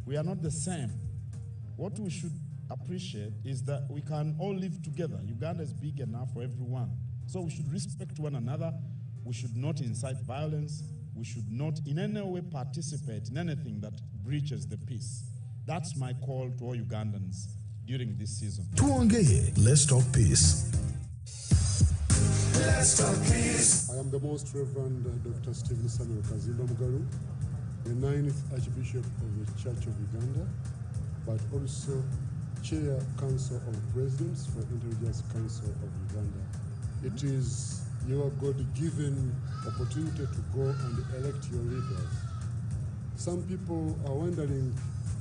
We are not the same. What we should appreciate is that we can all live together. Uganda is big enough for everyone. So we should respect one another. We should not incite violence. We should not in any way participate in anything that breaches the peace. That's my call to all Ugandans during this season. Tuongeye, let's talk peace. Let's talk peace. I am the Most Reverend Dr. Stephen Samuel Kazimba Mugaru, the 9th Archbishop of the Church of Uganda, but also Chair Council of Presidents for Intelligence Council of Uganda. It is your God-given opportunity to go and elect your leaders. Some people are wondering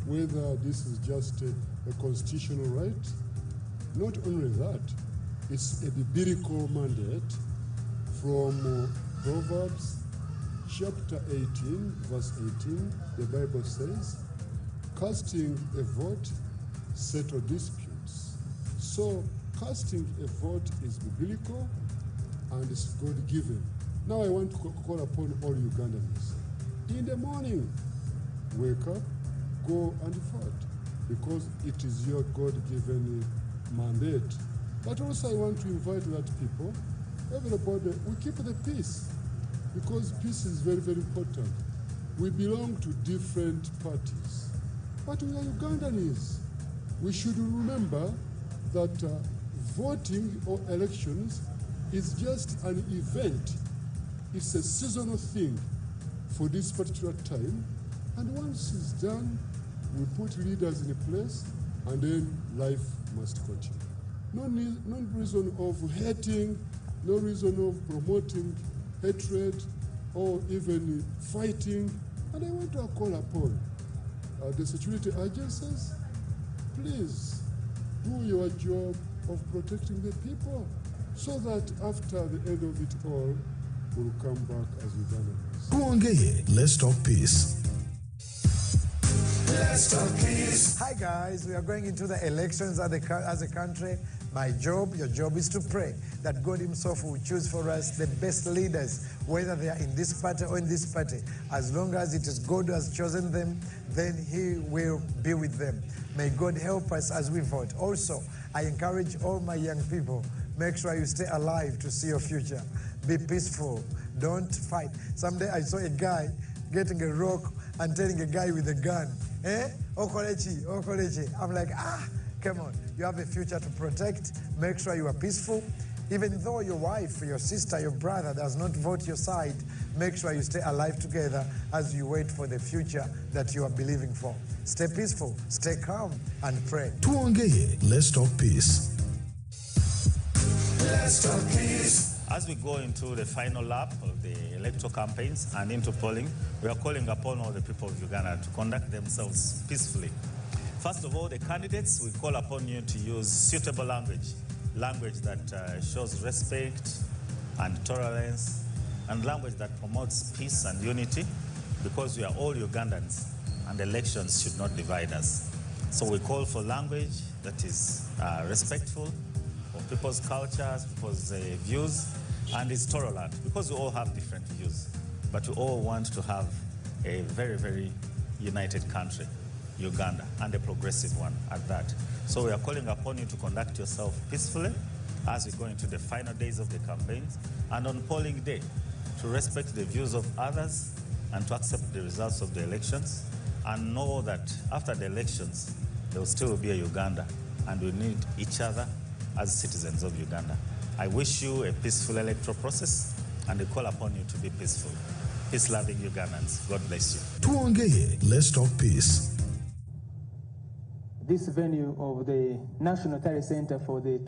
whether this is just a constitutional right. Not only that, it's a biblical mandate from Proverbs chapter 18, verse 18. The Bible says, casting a vote settle disputes. So casting a vote is biblical and it's God-given. Now I want to call upon all Ugandans. In the morning, wake up, go and vote, because it is your God-given mandate. But also I want to invite that people, everybody, we keep the peace, because peace is very, very important. We belong to different parties, but we are Ugandans. We should remember that voting or elections is just an event. It's a seasonal thing for this particular time. And once it's done, we put leaders in place, and then life must continue. No reason of hating, no reason of promoting hatred or even fighting. And I want to call upon the security agencies, please do your job of protecting the people, so that after the end of it all, we'll come back as Ugandans. Tuongeye, let's talk peace. Let's talk peace. Hi guys, we are going into the elections as a country. My job, your job is to pray. that God himself will choose for us the best leaders, whether they are in this party or in this party. As long as it is God who has chosen them, then he will be with them. May God help us as we vote. Also, I encourage all my young people, make sure you stay alive to see your future. Be peaceful. Don't fight. Someday I saw a guy getting a rock and telling a guy with a gun, Okolechi, Okolechi. I'm like, come on. You have a future to protect. Make sure you are peaceful. Even though your wife, your sister, your brother does not vote your side, make sure you stay alive together as you wait for the future that you are believing for. Stay peaceful, stay calm, and pray. Tuongeye, let's talk peace. Let's talk peace. As we go into the final lap of the electoral campaigns and into polling, we are calling upon all the people of Uganda to conduct themselves peacefully. First of all, the candidates, we call upon you to use suitable language that shows respect and tolerance, and language that promotes peace and unity, because we are all Ugandans and elections should not divide us. So we call for language that is respectful of people's cultures, people's views, and is tolerant, because we all have different views, but we all want to have a very, very united country, Uganda, and a progressive one at that. So we are calling upon you to conduct yourself peacefully as we go into the final days of the campaigns, and on polling day, to respect the views of others and to accept the results of the elections, and know that after the elections, there will still be a Uganda, and we need each other as citizens of Uganda. I wish you a peaceful electoral process, and I call upon you to be peaceful. Peace-loving Ugandans. God bless you. Tuongeye, let's talk peace. This venue of the National Tallying Center for the